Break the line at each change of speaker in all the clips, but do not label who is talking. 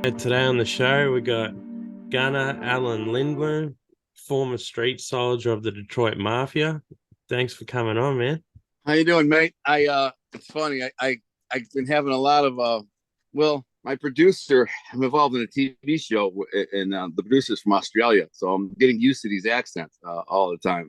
And today on the show, we got Gunner Lindbloom, former street soldier of the Detroit Mafia. Thanks for coming on, man.
How you doing, mate? It's funny. I've been having a lot of my producer. I'm involved in a TV show, and the producer's from Australia, so I'm getting used to these accents all the time.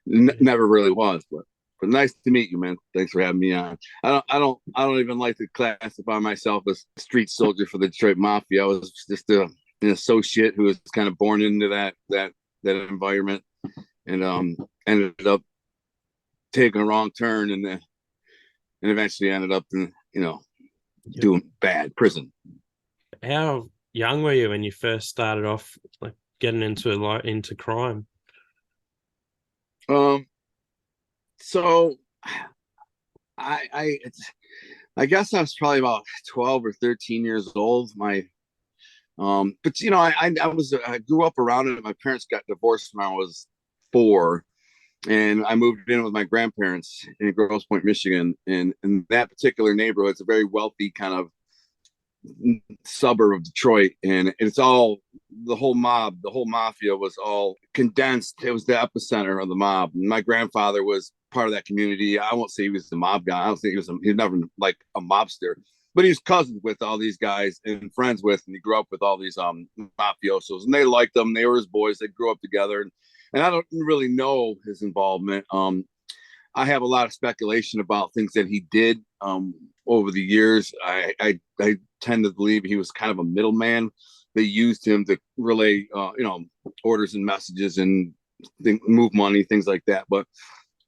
Never really was, but nice to meet you, man. Thanks for having me on. I don't even like to classify myself as a street soldier for the Detroit Mafia. I was just an associate who was kind of born into that environment, and ended up taking a wrong turn, and eventually ended up in doing bad prison.
How young were you when you first started off, like getting into crime?
Um, so I I guess I was probably about 12 or 13 years old. But I grew up around it. My parents got divorced when I was 4, and I moved in with my grandparents in Grosse Pointe, Michigan. And in that particular neighborhood, it's a very wealthy kind of suburb of Detroit, and it's all the whole mafia was all condensed. It was the epicenter of the mob. My grandfather was part of that community. I won't say he was the mob guy. I don't think he was never like a mobster, but he was cousins with all these guys and friends with, and he grew up with all these mafiosos, and they liked them. They were his boys. They grew up together, and I don't really know his involvement. I have a lot of speculation about things that he did over the years. I tend to believe he was kind of a middleman. They used him to relay, orders and messages and move money, things like that. But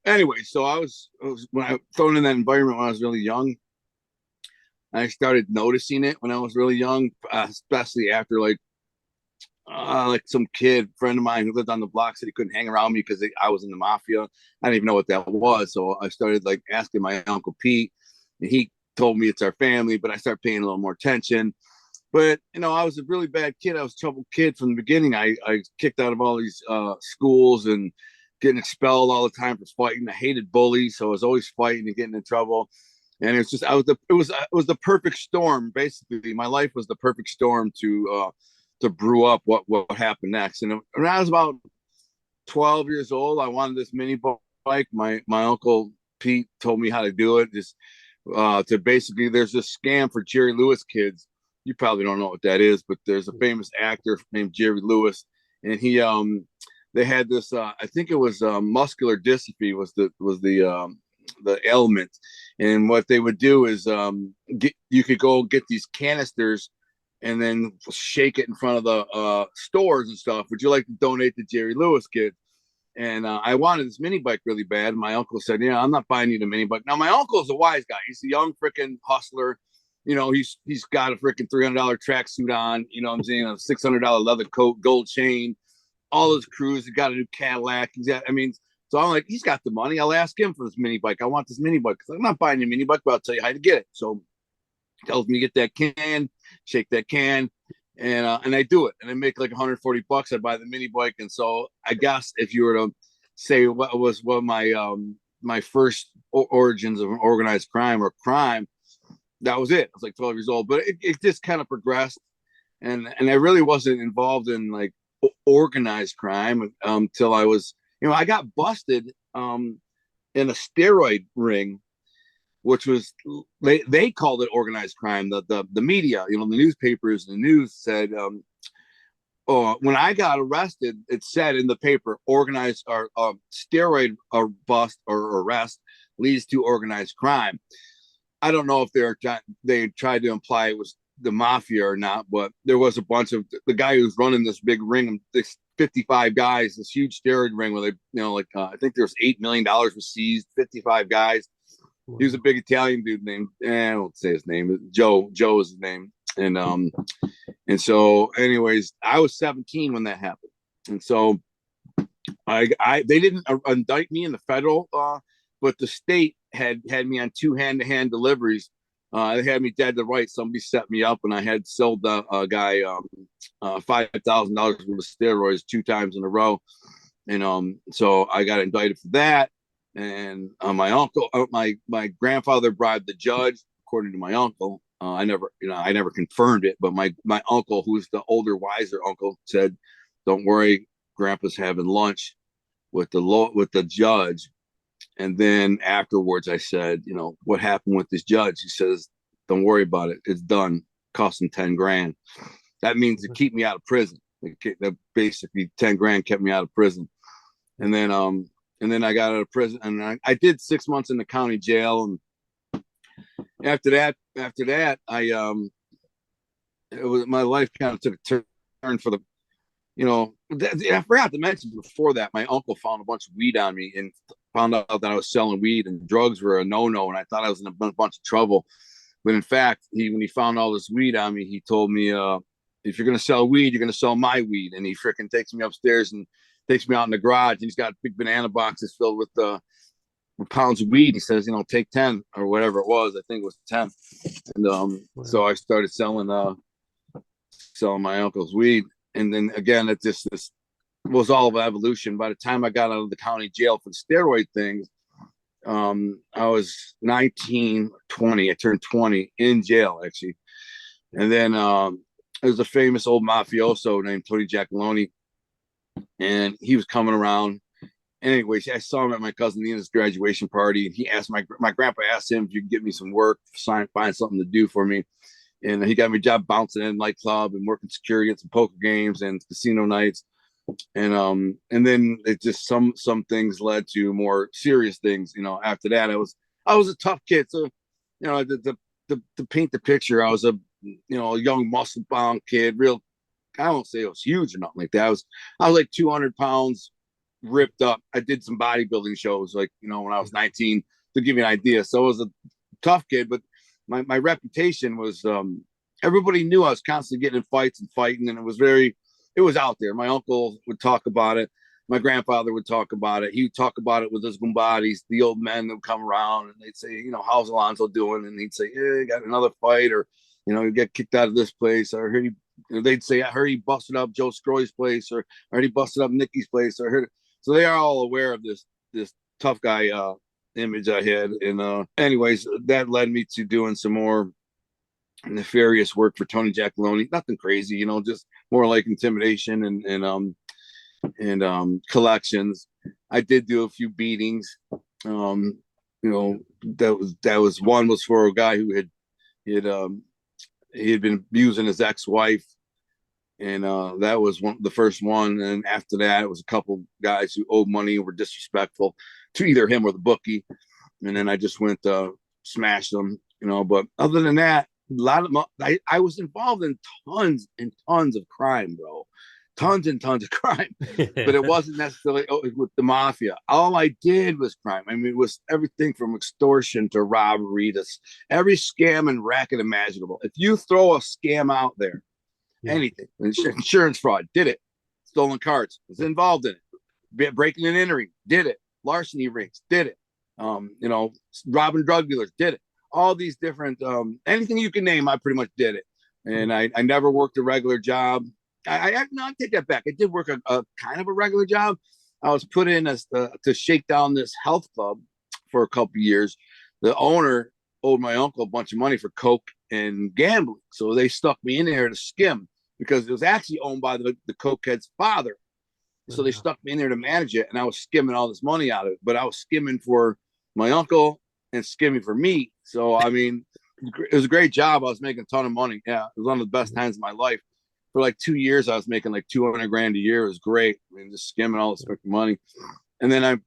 anyway, so I was when I thrown in that environment when I was really young. I started noticing it when I was really young, especially after like some kid friend of mine who lived on the block said he couldn't hang around me because I was in the mafia. I didn't even know what that was, so I started like asking my uncle Pete, and he told me it's our family. But I started paying a little more attention. But I was a really bad kid. I was a troubled kid from the beginning. I kicked out of all these schools and getting expelled all the time for fighting. I hated bullies, so I was always fighting and getting in trouble. And it's just it was the perfect storm. Basically, my life was the perfect storm to brew up what happened next. And when I was about 12 years old, I wanted this mini bike. My uncle Pete told me how to do it. Just to basically, there's this scam for Jerry Lewis kids. You probably don't know what that is, but there's a famous actor named Jerry Lewis, and they had this. I think it was muscular dystrophy was the ailment, and what they would do is you could go get these canisters and then shake it in front of the stores and stuff. Would you like to donate to Jerry Lewis kids? And I wanted this mini bike really bad. My uncle said, "Yeah, I'm not buying you the mini bike." Now my uncle's a wise guy. He's a young freaking hustler. He's got a freaking $300 tracksuit on. You know what I'm saying? A $600 leather coat, gold chain, all his crews. He got a new Cadillac. So I'm like, he's got the money. I'll ask him for this mini bike. I want this mini bike because I'm not buying a mini bike, but I'll tell you how to get it. So he tells me to get that can, shake that can, and I do it, and I make like $140. I buy the mini bike, and so I guess if you were to say what my first origins of an organized crime or crime, that was it. I was like 12 years old, but it just kind of progressed, and I really wasn't involved in like organized crime until I was, I got busted in a steroid ring, which was they called it organized crime. The media, the newspapers and the news said, when I got arrested, it said in the paper, organized or steroid or bust or arrest leads to organized crime. I don't know if they tried to imply it was the mafia or not, but there was a bunch of the guy who's running this big ring, this 55 guys, this huge steroid ring where they, I think there's $8 million was seized, 55 guys. He was a big Italian dude named, I won't say his name, Joe. Joe is his name. And so anyways, I was 17 when that happened. And so they didn't indict me in the federal, but the state had me on 2 hand-to-hand deliveries. They had me dead to rights. Somebody set me up, and I had sold a guy $5,000 worth of steroids 2 times in a row. And so I got indicted for that. And my grandfather bribed the judge, according to my uncle, I never confirmed it, but my uncle, who's the older, wiser uncle, said, "Don't worry, Grandpa's having lunch with the judge." And then afterwards, I said, "What happened with this judge?" He says, "Don't worry about it. It's done. Cost him 10 grand." That means to keep me out of prison. Basically 10 grand kept me out of prison. And then I got out of prison, and I did 6 months in the county jail. And after that, my life kind of took a turn for the, I forgot to mention before that, my uncle found a bunch of weed on me and found out that I was selling weed, and drugs were a no-no, and I thought I was in a bunch of trouble. But in fact, when he found all this weed on me, he told me, "If you're going to sell weed, you're going to sell my weed." And he freaking takes me upstairs and takes me out in the garage, and he's got big banana boxes filled with pounds of weed. He says, "Take 10 or whatever it was." I think it was 10. And
Wow.
so I started selling my uncle's weed. And then again, this was all of evolution. By the time I got out of the county jail for the steroid things, I was 19, 20. I turned 20 in jail, actually. And then there's a famous old mafioso named Tony Giacalone, and he was coming around. Anyways, I saw him at my cousin Nina's graduation party, and he asked my grandpa asked him if you could get me some work, find something to do for me. And he got me a job bouncing in a nightclub and working security at some poker games and casino nights. And then it just some things led to more serious things. After that, I was a tough kid. So, to paint the picture, I was a young muscle bound kid. I won't say it was huge or nothing like that. I was like 200 pounds, ripped up. I did some bodybuilding shows, like, when I was 19, to give you an idea. So I was a tough kid, but my reputation was, everybody knew I was constantly getting in fights and fighting, and it was out there. My uncle would talk about it. My grandfather would talk about it. He would talk about it with his gumbadis, the old men that would come around, and they'd say, "How's Alonzo doing?" And he'd say, "Yeah, got another fight," or, "You get kicked out of this place." Or they'd say, "I heard he busted up Joe Scroy's place," or "I heard he busted up Nicky's place," or so they are all aware of this tough guy image I had. And anyways, that led me to doing some more nefarious work for Tony Giacalone. Nothing crazy, just more like intimidation and collections. I did do a few beatings. That was one was for a guy who he had been abusing his ex-wife, and that was the first one. And after that, it was a couple guys who owed money and were disrespectful to either him or the bookie. And then I just went smashed them, But other than that, I was involved in tons and tons of crime, bro. Tons and tons of crime. But it wasn't necessarily with the mafia. All I did was crime. I mean, it was everything from extortion to robbery to every scam and racket imaginable. If you throw a scam out there, anything, insurance fraud, did it. Stolen cards, was involved in it. Breaking and entering, did it. Larceny rings, did it. Robbing drug dealers, did it. All these different, anything you can name, I pretty much did it. And I never worked a regular job. I take that back. I did work a kind of a regular job. I was put in to shake down this health club for a couple of years. The owner owed my uncle a bunch of money for coke and gambling, so they stuck me in there to skim, because it was actually owned by the cokehead's father. So they stuck me in there to manage it, and I was skimming all this money out of it. But I was skimming for my uncle and skimming for me. So I mean, it was a great job. I was making a ton of money. Yeah, it was one of the best times of my life. For like 2 years, I was making like 200 grand a year. It was great. I mean, just skimming all this money. And then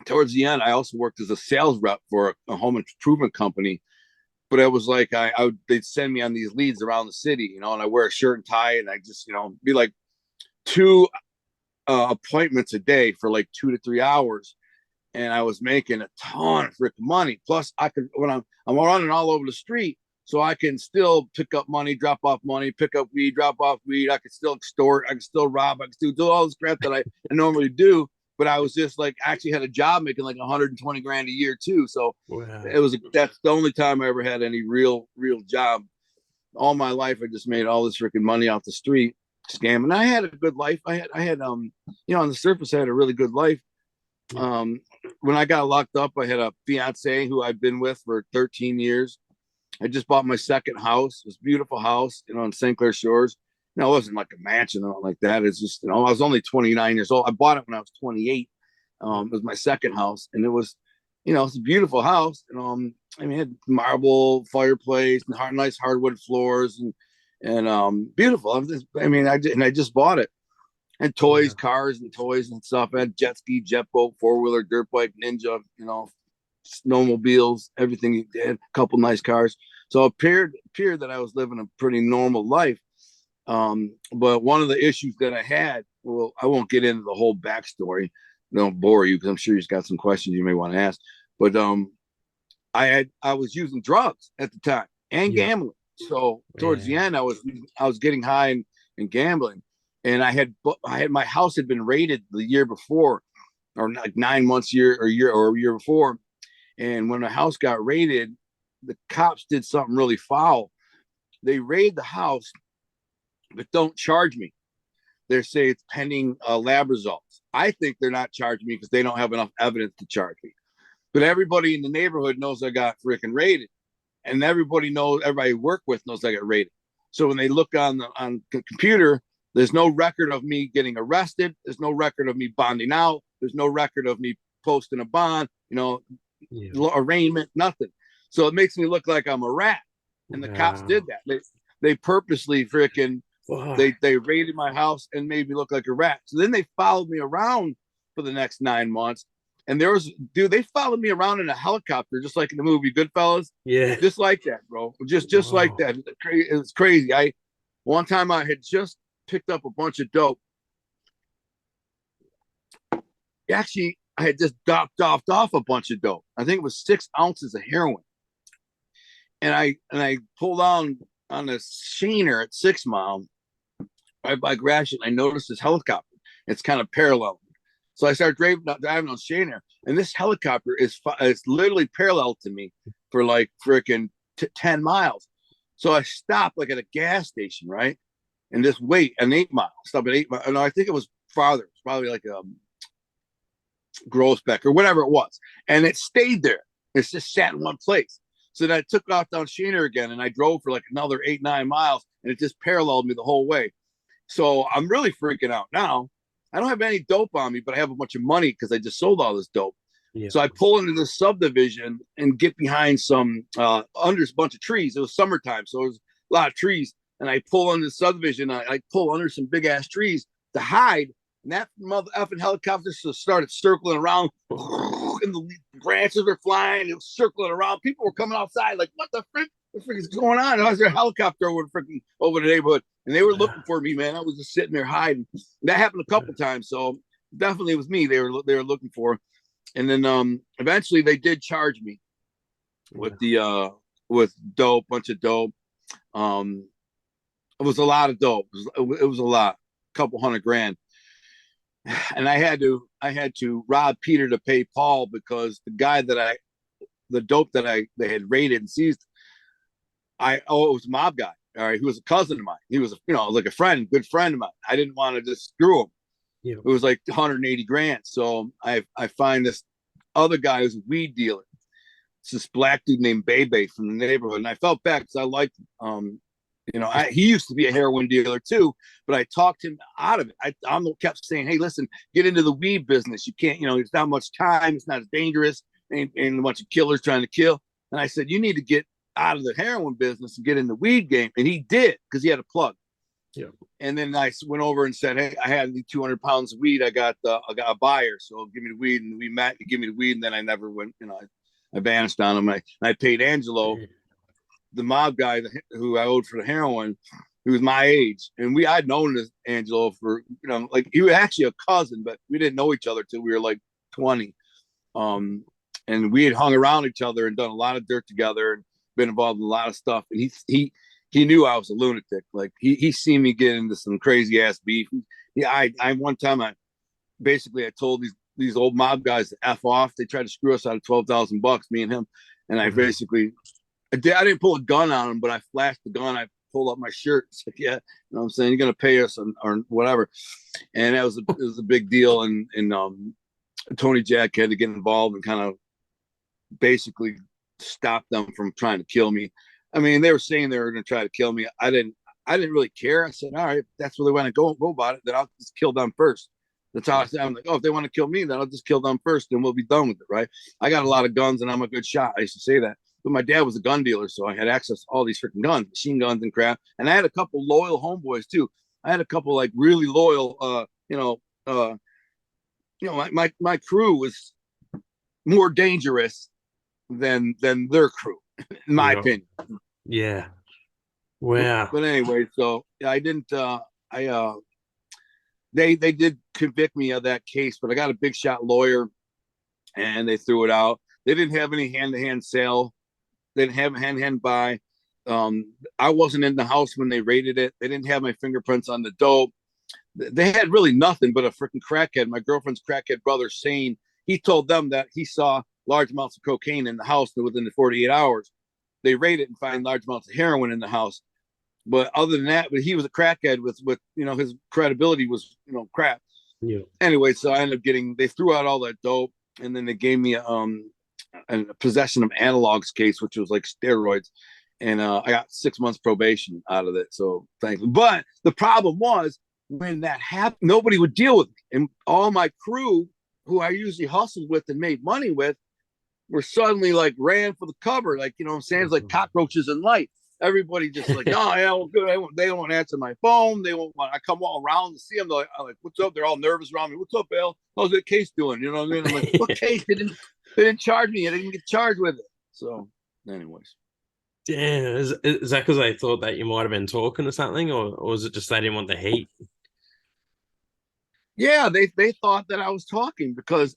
towards the end, I also worked as a sales rep for a home improvement company. But it was like they'd send me on these leads around the city, and I wear a shirt and tie, and I just, be like 2 appointments a day for like 2 to 3 hours. And I was making a ton of freaking money. Plus, I could, when I'm running all over the street, so I can still pick up money, drop off money, pick up weed, drop off weed. I could still extort, I could still rob, I could still do all this crap that I normally do. But I was just like, actually had a job making like 120 grand a year too. So that's the only time I ever had any real job. All my life, I just made all this freaking money off the street scamming. I had a good life. I had on the surface, I had a really good life. When I got locked up, I had a fiance who I'd been with for 13 years. I just bought my second house. It was a beautiful house, in St. Clair Shores. It wasn't like a mansion or like that. It's just, I was only 29 years old. I bought it when I was 28. It was my second house, and it was, it's a beautiful house. It had marble fireplace and nice hardwood floors and beautiful. I just bought it. And toys, cars, and toys and stuff. I had jet ski, jet boat, four-wheeler, dirt bike, ninja, snowmobiles, everything. He did. A couple nice cars. So it appeared that I was living a pretty normal life. But one of the issues that I had, well, I won't get into the whole backstory. Don't bore you, because I'm sure you've got some questions you may want to ask. But I was using drugs at the time and gambling. So towards the end, I was getting high and gambling. And I had my house had been raided the year before, or like 9 months a year before. And when the house got raided, the cops did something really foul. They raid the house, but don't charge me. They say it's pending lab results. I think they're not charging me because they don't have enough evidence to charge me. But everybody in the neighborhood knows I got freaking raided, and everybody I work with knows I got raided. So when they look on the computer, there's no record of me getting arrested. There's no record of me bonding out. There's no record of me posting a bond, arraignment, nothing. So it makes me look like I'm a rat. And the cops did that. They purposely freaking, they raided my house and made me look like a rat. So then they followed me around for the next 9 months. And they followed me around in a helicopter, just like in the movie Goodfellas.
Yeah.
Just like that, bro. Just like that. It was crazy. One time I had just picked up a bunch of dope. Actually, I had just dopped off a bunch of dope. I think it was 6 ounces of heroin. And I pulled on a Sheener at 6 Mile right by Gratiot. I noticed this helicopter. It's kind of parallel. So I started driving on Sheener, and this helicopter is literally parallel to me for like freaking 10 miles. So I stopped like at a gas station, right? And just wait an 8 Mile. Stop at 8 Mile. No, I think it was farther. It's probably like Groesbeck or whatever it was. And it stayed there. It's just sat in one place. So then I took off down Sheener again, and I drove for like another 8-9 miles, and it just paralleled me the whole way. So I'm really freaking out now. I don't have any dope on me, but I have a bunch of money because I just sold all this dope. Yeah. So I pull into the subdivision and get behind under a bunch of trees. It was summertime, so it was a lot of trees. And I pull into the subdivision. I pull under some big ass trees to hide. And that mother effing helicopter started circling around, and the branches were flying. It was circling around. People were coming outside, like, what the frick? What the frick is going on? And I was there, a helicopter over the neighborhood, and they were looking for me, man. I was just sitting there hiding. That happened a couple times, so definitely it was me. They were looking for. And then eventually they did charge me with with dope, bunch of dope. It was a lot of dope. It was a lot, a couple $100,000. And I had to rob Peter to pay Paul, because the guy the dope that they had raided and seized, it was a mob guy. All right, he was a cousin of mine. He was, like a friend, good friend of mine. I didn't want to just screw him. Yeah. It was like $180,000. So I find this other guy who's a weed dealer. It's this black dude named Bebe from the neighborhood, and I felt bad because I liked him. He used to be a heroin dealer too, but I talked him out of it. I kept saying, hey, listen, get into the weed business. You can't, it's not much time. It's not as dangerous. Ain't a bunch of killers trying to kill. And I said, you need to get out of the heroin business and get in the weed game. And he did, because he had a plug. Yeah. And then I went over and said, hey, I had 200 pounds of weed. I got a buyer. So give me the weed. And we met, give me the weed. And then I never went, I vanished on him. I paid Angelo, the mob guy who I owed for the heroin, who was my age. And I'd known this Angelo for, like, he was actually a cousin, but we didn't know each other till we were like 20. And we had hung around each other and done a lot of dirt together and been involved in a lot of stuff. And he knew I was a lunatic. Like, he seen me get into some crazy ass beef. One time I told these old mob guys to F off. They tried to screw us out of $12,000, me and him. And I didn't pull a gun on him, but I flashed the gun. I pulled up my shirt. It's like, yeah, you know what I'm saying? You're going to pay us or whatever. And it was a big deal. And Tony Jack had to get involved and kind of basically stop them from trying to kill me. I mean, they were saying they were going to try to kill me. I didn't really care. I said, all right, if that's where they want to go about it, then I'll just kill them first. That's how I said. I'm like, oh, if they want to kill me, then I'll just kill them first, and we'll be done with it, right? I got a lot of guns, and I'm a good shot. I used to say that. But my dad was a gun dealer, so I had access to all these freaking guns, machine guns and crap. And I had a couple loyal homeboys too. I had a couple like really loyal, my crew was more dangerous than their crew, in my opinion.
Yeah. Wow.
But anyway, so I didn't. They did convict me of that case, but I got a big shot lawyer, and they threw it out. They didn't have any hand-to-hand sale. They didn't have a hand-to-hand buy. I wasn't in the house when they raided it. They didn't have my fingerprints on the dope. They had really nothing but a freaking crackhead. My girlfriend's crackhead brother, Shane, he told them that he saw large amounts of cocaine in the house within the 48 hours. They raided and find large amounts of heroin in the house. But other than that, but he was a crackhead with his credibility was crap.
Yeah.
Anyway, so I ended up they threw out all that dope, and then they gave me a possession of analogs case, which was like steroids, and I got 6 months probation out of it. So thanks. But the problem was when that happened, nobody would deal with me, and all my crew, who I usually hustled with and made money with, were suddenly like ran for the cover, like what I'm saying, it's like cockroaches in light. Everybody just like, oh yeah, well, good. They don't want to answer my phone. They won't want. I come all around to see them. They're like, what's up? They're all nervous around me. What's up, Al? How's that case doing? You know what I mean? I'm like, what case? They didn't charge me. I didn't get charged with it. So, anyways.
Damn, is that because they thought that you might have been talking or something, or was it just they didn't want the heat?
Yeah, they thought that I was talking because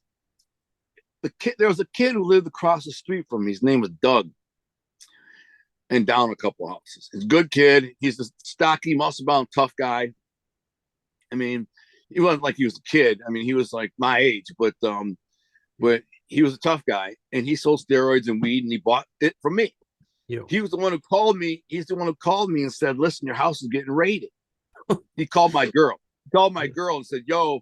there was a kid who lived across the street from me. His name was Doug. And down a couple houses. He's a good kid. He's a stocky, muscle-bound, tough guy. I mean, he wasn't like he was a kid. I mean, he was like my age, but he was a tough guy, and he sold steroids and weed, and he bought it from me.
Yo.
He was the one who called me. He's the one who called me and said, "Listen, your house is getting raided." He called my girl. He called my girl and said, "Yo,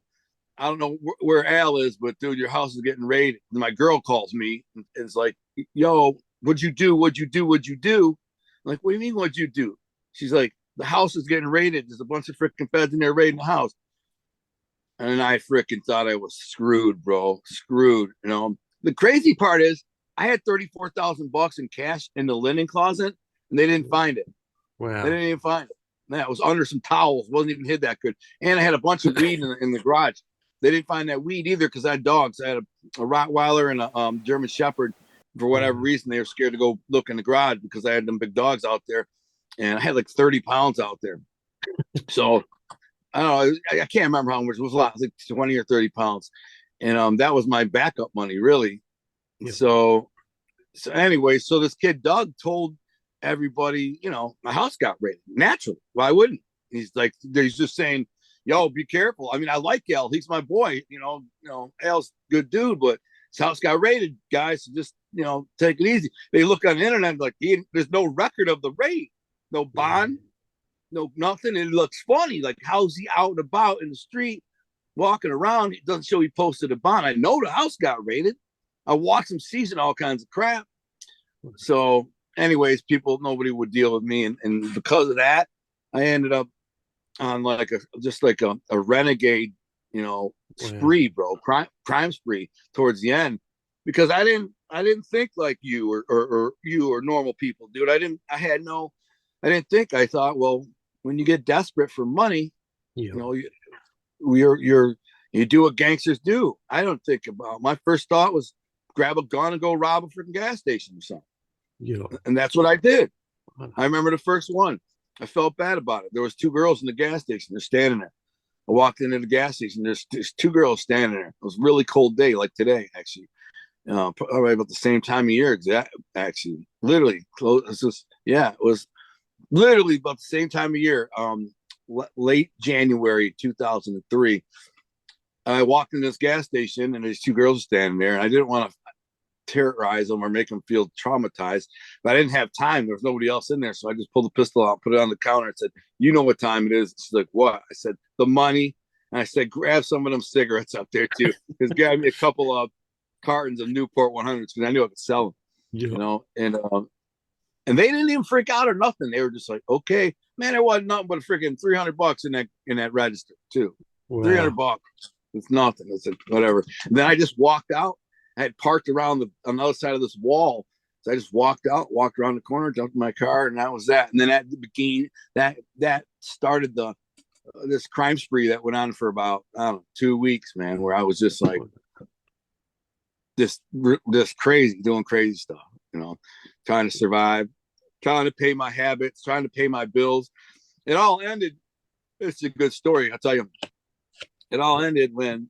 I don't know where Al is, but dude, your house is getting raided." And my girl calls me and it's like, "Yo, what'd you do? What'd you do? What'd you do?" I'm like, what do you mean, what'd you do? She's like, the house is getting raided. There's a bunch of freaking feds in there raiding the house. And I freaking thought I was screwed, bro. Screwed. The crazy part is I had $34,000 in cash in the linen closet, and they didn't find it.
Wow.
They didn't even find it. That was under some towels. Wasn't even hid that good. And I had a bunch of weed in the garage. They didn't find that weed either because I had dogs. I had a Rottweiler and a German Shepherd. For whatever reason, they were scared to go look in the garage because I had them big dogs out there, and I had like 30 pounds out there. So I don't know. I can't remember how much. It was a lot. It was like 20 or 30 pounds, and that was my backup money, really. Yeah. So anyway, so this kid Doug told everybody, my house got raided. Naturally, why wouldn't he? He's just saying, "Yo, be careful." I mean, I like Al. He's my boy. Al's a good dude, but his house got raided, guys. So just take it easy. They look on the internet like there's no record of the raid, no bond, no nothing. It looks funny. Like, how's he out and about in the street, walking around? It doesn't show he posted a bond. I know the house got raided. I watched him season all kinds of crap. So, anyways, nobody would deal with me, and because of that, I ended up on like a renegade, spree, bro, crime spree towards the end, because I didn't think like you or you or normal people, dude. I didn't think. I thought, well, when you get desperate for money, you do what gangsters do. I don't think about. My first thought was grab a gun and go rob a freaking gas station or something. And that's what I did. I remember the first one. I felt bad about it. There was two girls in the gas station. They're standing there. I walked into the gas station. There's two girls standing there. It was a really cold day, like today, actually. Probably about the same time of year, actually. Literally, it was literally about the same time of year. Late January 2003. I walked in this gas station, and there's two girls standing there, and I didn't want to terrorize them or make them feel traumatized, but I didn't have time. There was nobody else in there, so I just pulled the pistol out, put it on the counter, and said, "You know what time it is?" She's like, "What?" I said, "The money." And I said, "Grab some of them cigarettes up there too." Because grabbed me a couple of cartons of Newport 100s because I knew I could sell them. And And they didn't even freak out or nothing. They were just like, okay, man, it wasn't nothing but a freaking $300 in that register too.
Wow.
$300. It's nothing. It's like, whatever. And then I just walked out. I had parked around on the other side of this wall. So I just walked out, walked around the corner, jumped in my car, and that was that. And then at the beginning, that started this crime spree that went on for about, I don't know, 2 weeks, man, where I was just like this crazy, doing crazy stuff, trying to survive, trying to pay my habits, trying to pay my bills. It all ended. It's a good story. I'll tell you. It all ended when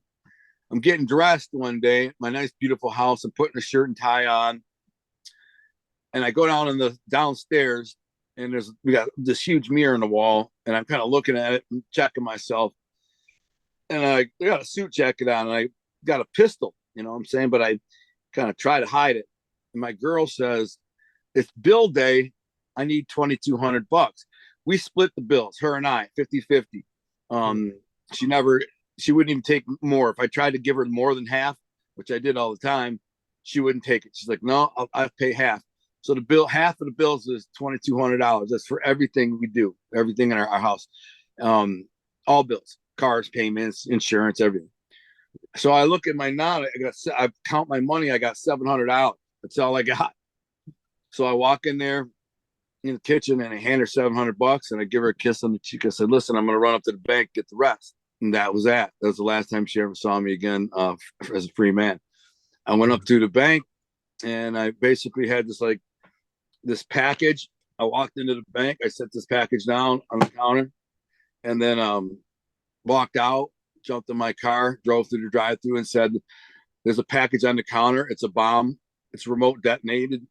I'm getting dressed one day, my nice, beautiful house. I'm putting a shirt and tie on. And I go down in the downstairs, and we got this huge mirror in the wall, and I'm kind of looking at it and checking myself. And I got a suit jacket on, and I got a pistol, you know what I'm saying? But I kind of try to hide it. And my girl says, it's bill day. I need $2,200. We split the bills, her and I, 50-50. She wouldn't even take more. If I tried to give her more than half, which I did all the time, she wouldn't take it. She's like, no, I'll pay half. So half of the bills is $2,200. That's for everything we do, everything in our house, all bills, cars, payments, insurance, everything. So I look at my now. I count my money. I got $700. That's all I got. So I walk in there in the kitchen and I hand her $700 and I give her a kiss on the cheek. I said, listen, I'm going to run up to the bank, get the rest. And that was that. That was the last time she ever saw me again as a free man. I went up to the bank and I basically had this package. I walked into the bank. I set this package down on the counter and then walked out, jumped in my car, drove through the drive-thru and said, there's a package on the counter. It's a bomb. It's remote detonated.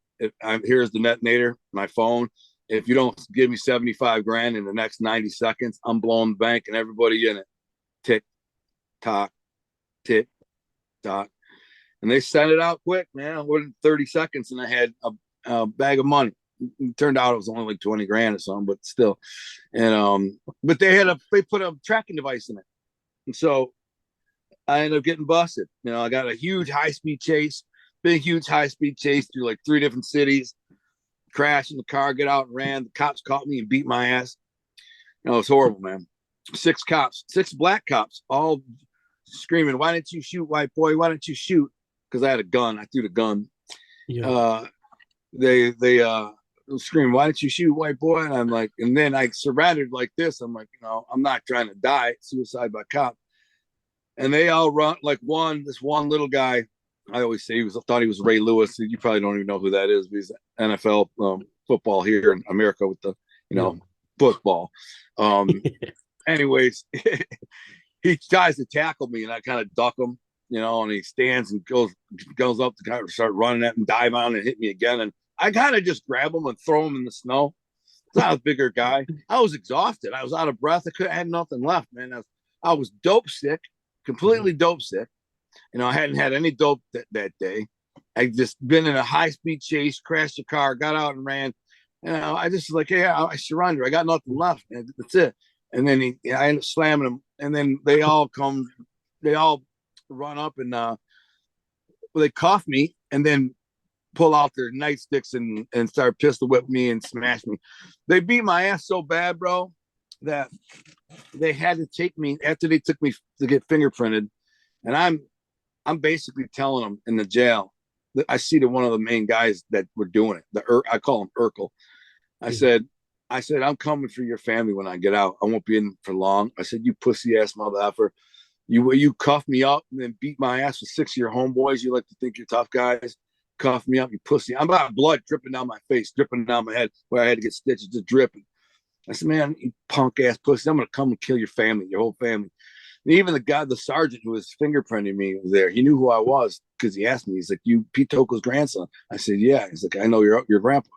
Here's the detonator, my phone. If you don't give me 75 grand in the next 90 seconds, I'm blowing the bank and everybody in it. Tick, tock, tick, tock. And they sent it out quick, man. Within 30 seconds, and I had a bag of money. It turned out it was only like 20 grand or something, but still. And but they put a tracking device in it. And so I ended up getting busted. I got a huge high-speed chase, huge high-speed chase through like 3 different cities, crashed in the car, get out and ran. The cops caught me and beat my ass. It was horrible, man. 6 cops, 6 black cops, all screaming, why didn't you shoot, white boy? Why didn't you shoot? Because I had a gun. I threw the gun. Yeah. They screamed, why didn't you shoot, white boy? And I'm like, and then I surrendered like this. I'm like, I'm not trying to die. Suicide by cop. And they all run like this one little guy. I always say thought he was Ray Lewis. You probably don't even know who that is. He's NFL football here in America with the football. Anyways, he tries to tackle me and I kind of duck him, and he stands and goes up to kind of start running at him, dive on and hit me again. And I kind of just grab him and throw him in the snow. I was a bigger guy. I was exhausted. I was out of breath. I had nothing left, man. I was dope sick, completely dope sick. I hadn't had any dope that day. I'd just been in a high-speed chase, crashed the car, got out and ran. I just like, hey, I surrender. I got nothing left, man. That's it. And then I ended up slamming him. And then they all run up and they cuff me and then pull out their nightsticks and start pistol whip me and smash me. They beat my ass so bad, bro, that they had to take me after they took me to get fingerprinted. And I'm basically telling them in the jail that I see one of the main guys that were doing it. I call him Urkel. I said, I'm coming for your family when I get out. I won't be in for long. I said, you pussy ass mother effer. You cuff me up and then beat my ass with 6 of your homeboys. You like to think you're tough guys. Cuff me up, you pussy. I'm about blood dripping down my face, dripping down my head where I had to get stitches, just dripping. I said, man, you punk ass pussy. I'm going to come and kill your family, your whole family. And even the sergeant who was fingerprinting me was there. He knew who I was because he asked me. He's like, you Pete Toko's grandson? I said, yeah. He's like, I know your grandpa.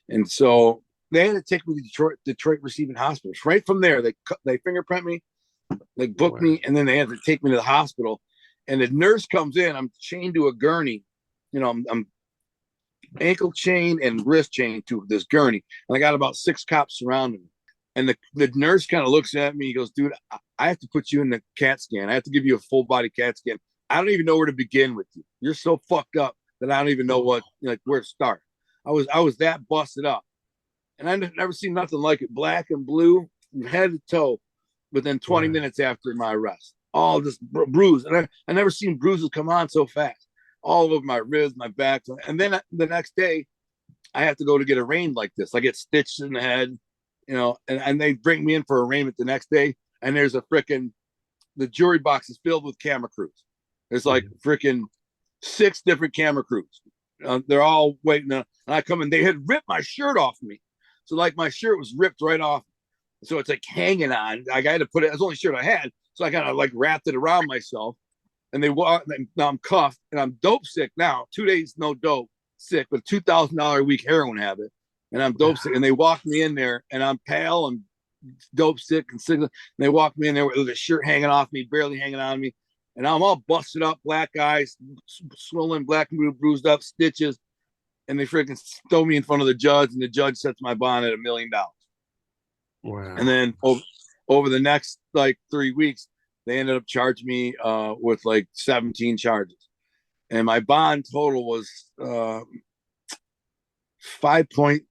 And so they had to take me to Detroit Receiving Hospital. Right from there, they fingerprint me, they booked me, and then they had to take me to the hospital. And the nurse comes in. I'm chained to a gurney. I'm ankle chain and wrist chain to this gurney. And I got about 6 cops surrounding me. And the nurse kind of looks at me. He goes, dude, I have to put you in the CAT scan. I have to give you a full body CAT scan. I don't even know where to begin with you. You're so fucked up that I don't even know where to start. I was that busted up, and I never seen nothing like it. Black and blue from head to toe within 20
Wow.
minutes after my arrest. All just bruised, and I never seen bruises come on so fast. All over my ribs, my back, and then the next day I have to go to get arraigned like this. I get stitched in the head, and they bring me in for arraignment the next day, and there's a freaking the jury box is filled with camera crews. There's like freaking 6 different camera crews. They're all waiting, and I come in. They had ripped my shirt off me, so like my shirt was ripped right off. So it's like hanging on. I had to put it. It was the only shirt I had, so I kind of like wrapped it around myself. And they walk. Now I'm cuffed and I'm dope sick now. 2 days no dope, sick with $2,000 a week heroin habit, and I'm dope sick. And they walk me in there, and I'm pale and dope sick and sick. And they walk me in there with a shirt hanging off me, barely hanging on me, and I'm all busted up, black eyes, swollen, black and bruised up, stitches. And they freaking throw me in front of the judge, and the judge sets my bond at $1 million.
Wow.
And then over the next like 3 weeks, they ended up charging me with like 17 charges, and my bond total was 5.75,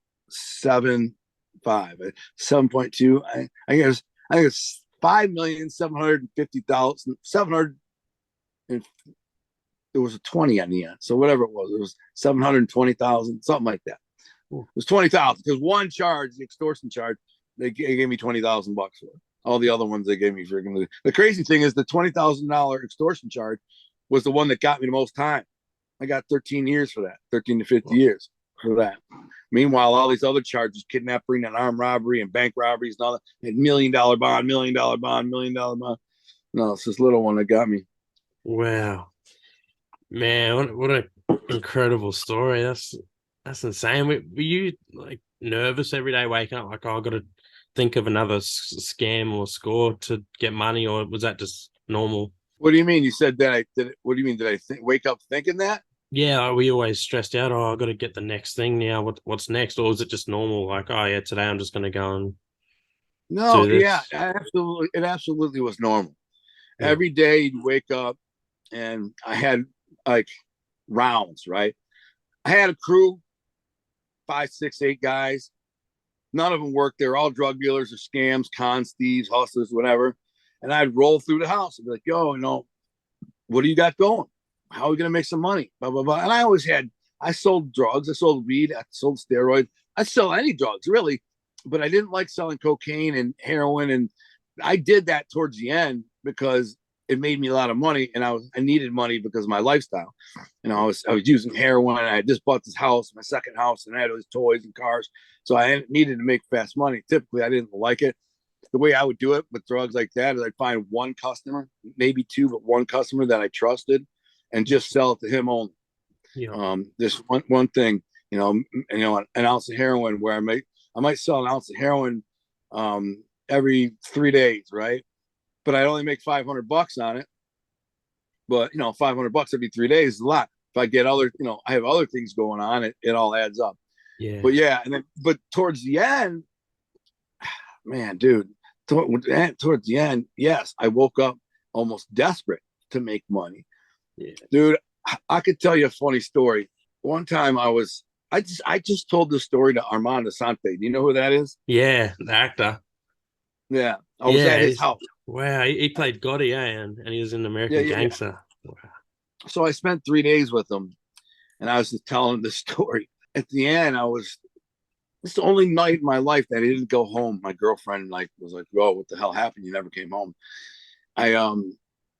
7.2. I guess it's 5,750,700, and it was a 20 on the end. So whatever it was 720,000, something like that. It was 20,000 because one charge, the extortion charge, they gave me $20,000 for it. All the other ones they gave me freaking. The crazy thing is the $20,000 extortion charge was the one that got me the most time. I got 13 years for that, 13 to 50 years for that. Meanwhile, all these other charges, kidnapping and armed robbery and bank robberies and all that, $1 million bond, $1 million bond, $1 million bond. No, it's this little one that got me.
Wow. Man, what an incredible story. That's insane. Were you like nervous every day waking up? Like, oh, I got to think of another scam or score to get money, or was that just normal?
What do you mean? You said that I did it. What do you mean? Did I wake up thinking that?
Yeah, we always stressed out. Oh, I got to get the next thing now. What's next? Or is it just normal? Like, oh yeah, today I'm just going to go and
No,
do
yeah,
this.
absolutely. It absolutely was normal.
Yeah.
Every day you'd wake up, and I had like rounds, right? I had a crew, 5, 6, 8 guys. None of them worked. They were all drug dealers or scams, cons, thieves, hustlers, whatever. And I'd roll through the house and be like, yo, what do you got going? How are we going to make some money? Blah, blah, blah. And I sold drugs. I sold weed. I sold steroids. I sell any drugs, really. But I didn't like selling cocaine and heroin. And I did that towards the end because it made me a lot of money, and I needed money because of my lifestyle. I was using heroin. I had just bought this house, my second house, and I had all these toys and cars. So I needed to make fast money. Typically, I didn't like it. The way I would do it with drugs like that is I'd find one customer, maybe 2, but one customer that I trusted, and just sell it to him only.
Yeah.
This one thing, an ounce of heroin where I might sell an ounce of heroin every 3 days, right? But I only make $500 on it. But $500 every 3 days is a lot. If I get I have other things going on, it all adds up.
Yeah.
But yeah, but towards the end, man, dude, towards the end, yes, I woke up almost desperate to make money.
Yeah.
Dude, I could tell you a funny story. One time I just told this story to Armand Assante. Do you know who that is?
Yeah, the actor.
Yeah, I was
Yeah.
at his house.
Wow, he played Gotti, and he was in
Yeah,
American
yeah, yeah.
Gangster. Wow.
So I spent 3 days with him, and I was just telling him this story. At the end, it's the only night in my life that I didn't go home. My girlfriend was like, "Oh, what the hell happened? You never came home." I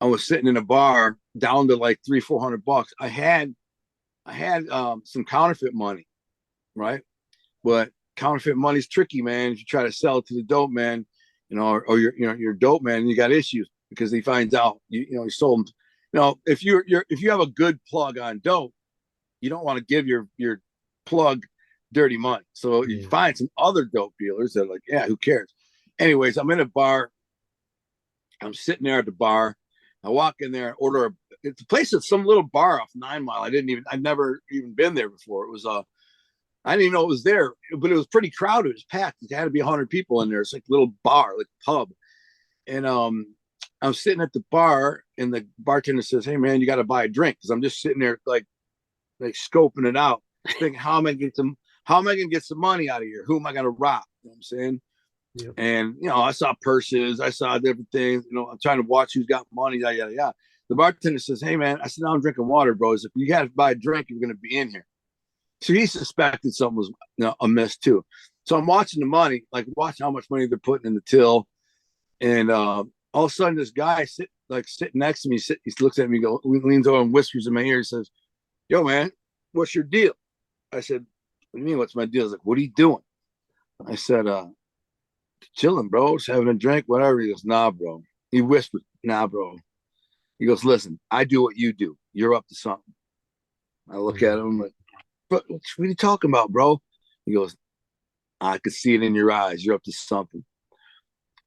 was sitting in a bar down to like $300-400. I had some counterfeit money, right? But counterfeit money's tricky, man. If you try to sell it to the dope man, or you're dope man, you got issues because he finds out you sold them. If you have a good plug on dope, you don't want to give your plug dirty money. So you find some other dope dealers that are like, yeah, who cares? Anyways, I'm in a bar. I'm sitting there at the bar. I walk in there and order it's a place at some little bar off 9 Mile. I'd never even been there before. It was I didn't even know it was there, but it was pretty crowded. It was packed. It had to be 100 people in there. It's like a little bar, like a pub. And I'm sitting at the bar, and the bartender says, "Hey man, you got to buy a drink," because I'm just sitting there like scoping it out. thinking, how am I gonna get some money out of here? Who am I gonna rob? You know what I'm saying?
Yep.
And I saw purses, I saw different things. I'm trying to watch who's got money, yada yada yada. The bartender says, "Hey man," I said, "No, I'm drinking water, bro. If you had to buy a drink, you're gonna be in here." So he suspected something was amiss too. So I'm watching the money, like watching how much money they're putting in the till, and all of a sudden this guy sitting next to me, he looks at me, leans over and whispers in my ear, he says, "Yo man, what's your deal?" I said, "What do you mean, what's my deal?" He's like, "What are you doing?" I said, "Chilling, bro, just having a drink, whatever." He goes, "Nah, bro." He whispered, "Nah, bro." He goes, "Listen, I do what you do. You're up to something." I look at him like, "But what are you talking about, bro?" He goes, "I could see it in your eyes. You're up to something."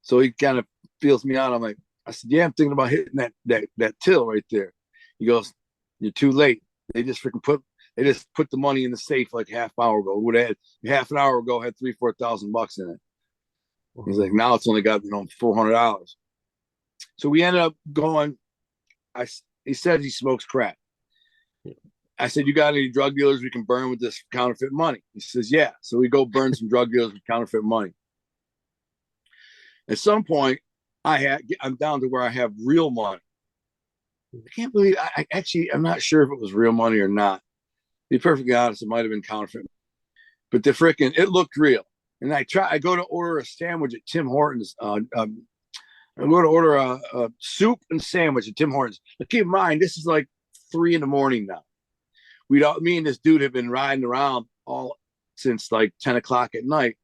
So he kind of feels me out. I said, "Yeah, I'm thinking about hitting that till right there." He goes, "You're too late. They just put the money in the safe like half hour ago. Would have had half an hour ago had 3,000-4,000 bucks in it." He's like, "Now it's only got $400." So we ended up going. He said he smokes crack. I said, "You got any drug dealers we can burn with this counterfeit money?" He says, "Yeah." So we go burn some drug dealers with counterfeit money. At some point, I'm down to where I have real money. I can't believe I'm not sure if it was real money or not. To be perfectly honest, it might have been counterfeit, but it looked real. And I go to order a sandwich at Tim Hortons. I go to order a soup and sandwich at Tim Hortons. Now, keep in mind, this is like 3 a.m. now. Me and this dude have been riding around all since like 10 o'clock at night,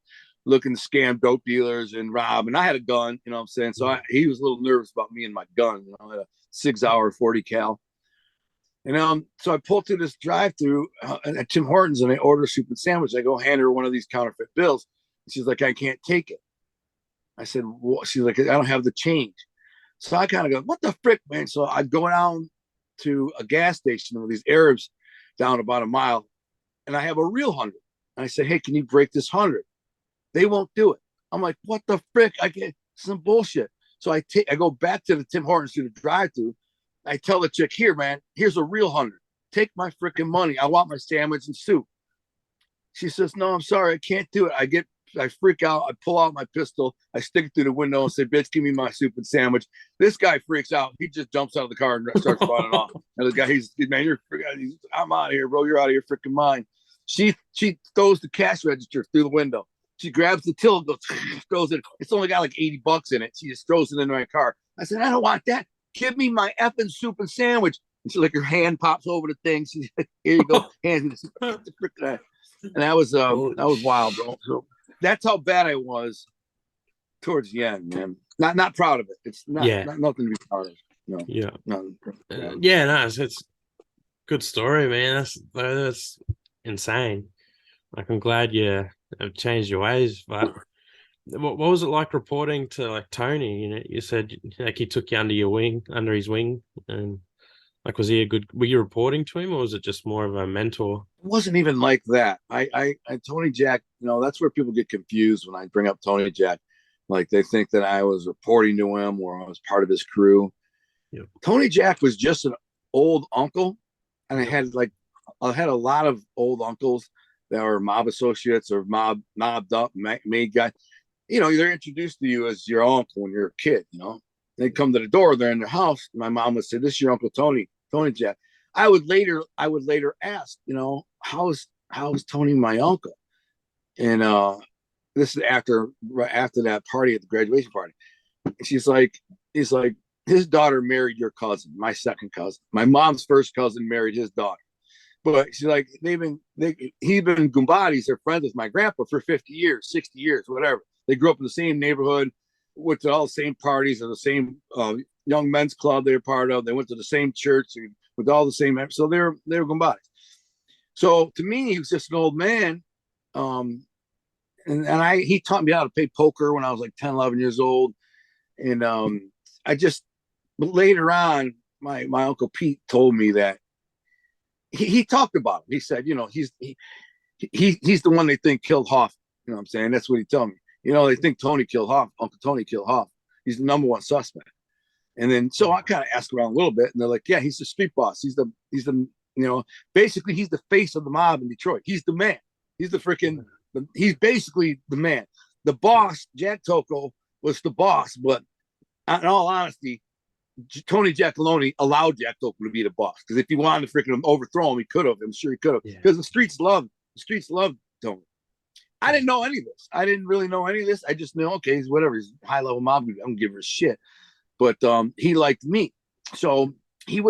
looking to scam dope dealers and rob. And I had a gun, you know what I'm saying? So he was a little nervous about me and my gun. I had a 6-hour 40 cal. And so I pulled through this drive-through at Tim Hortons and I order a soup and sandwich. I go hand her one of these counterfeit bills. And she's like, "I can't take it." I said, "Well," she's like, "I don't have the change." So I kind of go, "What the frick, man?" So I go down to a gas station with these Arabs down about a mile, and I have a real 100. And I said, "Hey, can you break this 100?" They won't do it. I'm like, "What the frick? I get some bullshit." So I go back to the Tim Hortons to the drive-through. I tell the chick, "Here, man, here's a real 100. Take my freaking money. I want my sandwich and soup." She says, "No, I'm sorry, I can't do it." I freak out. I pull out my pistol. I stick it through the window and say, "Bitch, give me my soup and sandwich." This guy freaks out. He just jumps out of the car and starts running off. And the guy, "I'm out of here, bro. You're out of your freaking mind." She throws the cash register through the window. She grabs the till, throws it. It's only got like 80 bucks in it. She just throws it into my car. I said, "I don't want that. Give me my effing soup and sandwich." And she, like, her hand pops over the thing. She's like, "Here you go." Hands me. And that was wild, bro. So that's how bad I was towards the end, man. Not proud of it. It's not nothing to be proud of. No.
Yeah.
No.
Yeah, no, it's good story, man. That's insane. Like, I'm glad you have changed your ways, but what was it like reporting to like Tony? You said like he took you under his wing, and like, were you reporting to him, or was it just more of a mentor?
It wasn't even like that. I Tony Jack, that's where people get confused when I bring up Tony Jack. Like, they think that I was reporting to him or I was part of his crew.
Yep.
Tony Jack was just an old uncle, and
Yep.
I had a lot of old uncles that were mob associates or mobbed up, made guys. They're introduced to you as your uncle when you're a kid. They'd come to the door, they're in their house. My mom would say, "This is your Uncle Tony Jack." I would later ask, how's Tony my uncle? And this is right after that party, at the graduation party. And he's like, "His daughter married your cousin, my second cousin. My mom's first cousin married his daughter." But she's like, he's been Gumbadis, they're friends with my grandpa for 50 years, 60 years, whatever. They grew up in the same neighborhood, went to all the same parties or the same young men's club they were part of. They went to the same church with all the same. So they were Gumbadis. So to me, he was just an old man. He taught me how to play poker when I was like 10, 11 years old. And but later on, my Uncle Pete told me that he talked about him. He said, he's the one they think killed Hoffa. You know what I'm saying? That's what he told me. They think Tony killed Hoffa. Uncle Tony killed Hoffa. He's the number one suspect. And then, so I kind of asked around a little bit, and they're like, "Yeah, he's the street boss. He's the You know, basically he's the face of the mob in Detroit. He's the man. He's the freaking. He's basically the man. The boss, Jack Tocco, was the boss, but in all honesty, Tony Giacalone allowed Jack Tocco to be the boss, because if he wanted to freaking overthrow him, he could have. I'm sure he could have, because the streets loved Tony. I didn't know any of this. I didn't really know any of this. I just knew, okay, he's whatever. He's high level mob. I don't give a shit. But he liked me, so he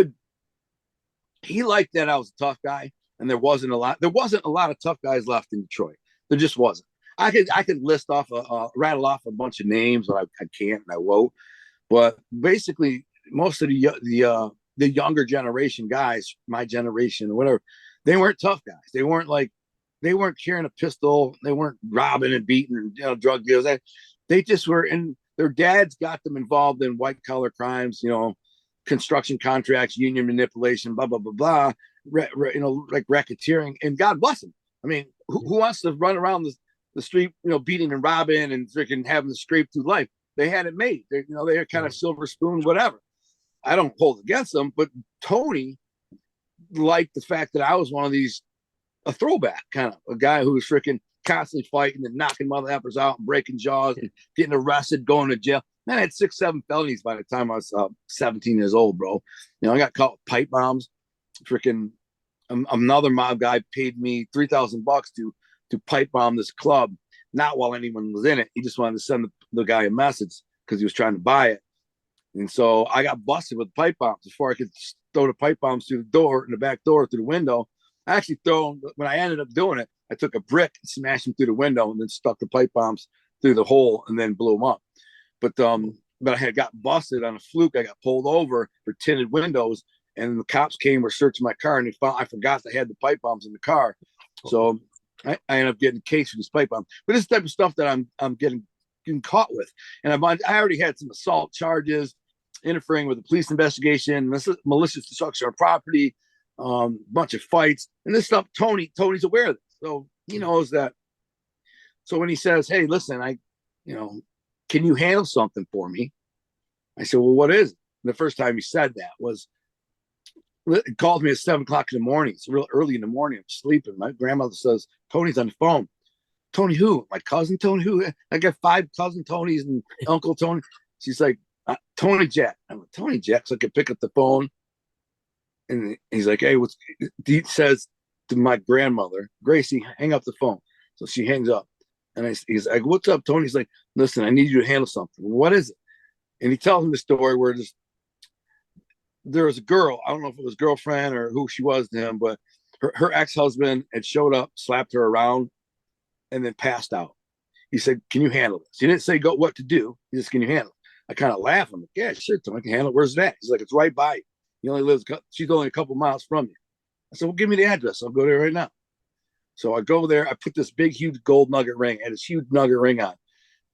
liked that I was a tough guy, and there wasn't a lot of tough guys left in Detroit. There just wasn't. I could list off rattle off a bunch of names, but I can't and I won't. But basically, most of the younger generation guys, my generation or whatever, they weren't tough guys. They weren't carrying a pistol. They weren't robbing and beating and drug deals. They just were in. Their dads got them involved in white collar crimes, construction contracts, union manipulation, blah blah blah blah. Like racketeering. And God bless them. I mean, who wants to run around the street, beating and robbing and freaking having to scrape through life? They had it made. They're kind of silver spoon, whatever. I don't hold against them, but Tony liked the fact that I was one of these, a throwback kind of a guy who was freaking constantly fighting and knocking mother effers out and breaking jaws and getting arrested, going to jail. Man, I had 6-7 felonies by the time I was 17 years old, bro. I got caught with pipe bombs. Freaking another mob guy paid me $3,000 to pipe bomb this club, not while anyone was in it. He just wanted to send the guy a message because he was trying to buy it. And so I got busted with pipe bombs before I could throw the pipe bombs through the door, in the back door, through the window. I actually when I ended up doing it, I took a brick and smashed them through the window and then stuck the pipe bombs through the hole and then blew them up. But I had got busted on a fluke. I got pulled over for tinted windows, and the cops came, were searching my car, and they found I forgot they had the pipe bombs in the car. So I ended up getting a case for this pipe bomb. But this type of stuff that I'm getting caught with, and I already had some assault charges, interfering with the police investigation, malicious destruction of property, bunch of fights, and this stuff. Tony's aware of this, so he knows that. So when he says, "Hey, listen, can you handle something for me?" I said, "Well, what is it?" And the first time he said that was, he called me at 7:00 in the morning. It's real early in the morning. I'm sleeping. My grandmother says, "Tony's on the phone." Tony who? My cousin Tony who? I got 5 cousin Tonys and Uncle Tony. She's like, Tony Jack. I'm like, Tony Jack. So I could pick up the phone. And he's like, "Hey, he says to my grandmother, Gracie, hang up the phone." So she hangs up. And he's like, "What's up, Tony?" He's like, "Listen, I need you to handle something." "What is it?" And he tells him the story where there was a girl. I don't know if it was girlfriend or who she was to him, but her ex-husband had showed up, slapped her around, and then passed out. He said, "Can you handle this?" He didn't say what to do. He just, "Can you handle it?" I kind of laugh. I'm like, "Yeah, sure, Tony, I can handle it. Where's that?" He's like, "It's right by you. She's only a couple miles from you." I said, "Well, give me the address. I'll go there right now." So I go there. I put this big, huge gold nugget ring. I had this huge nugget ring on.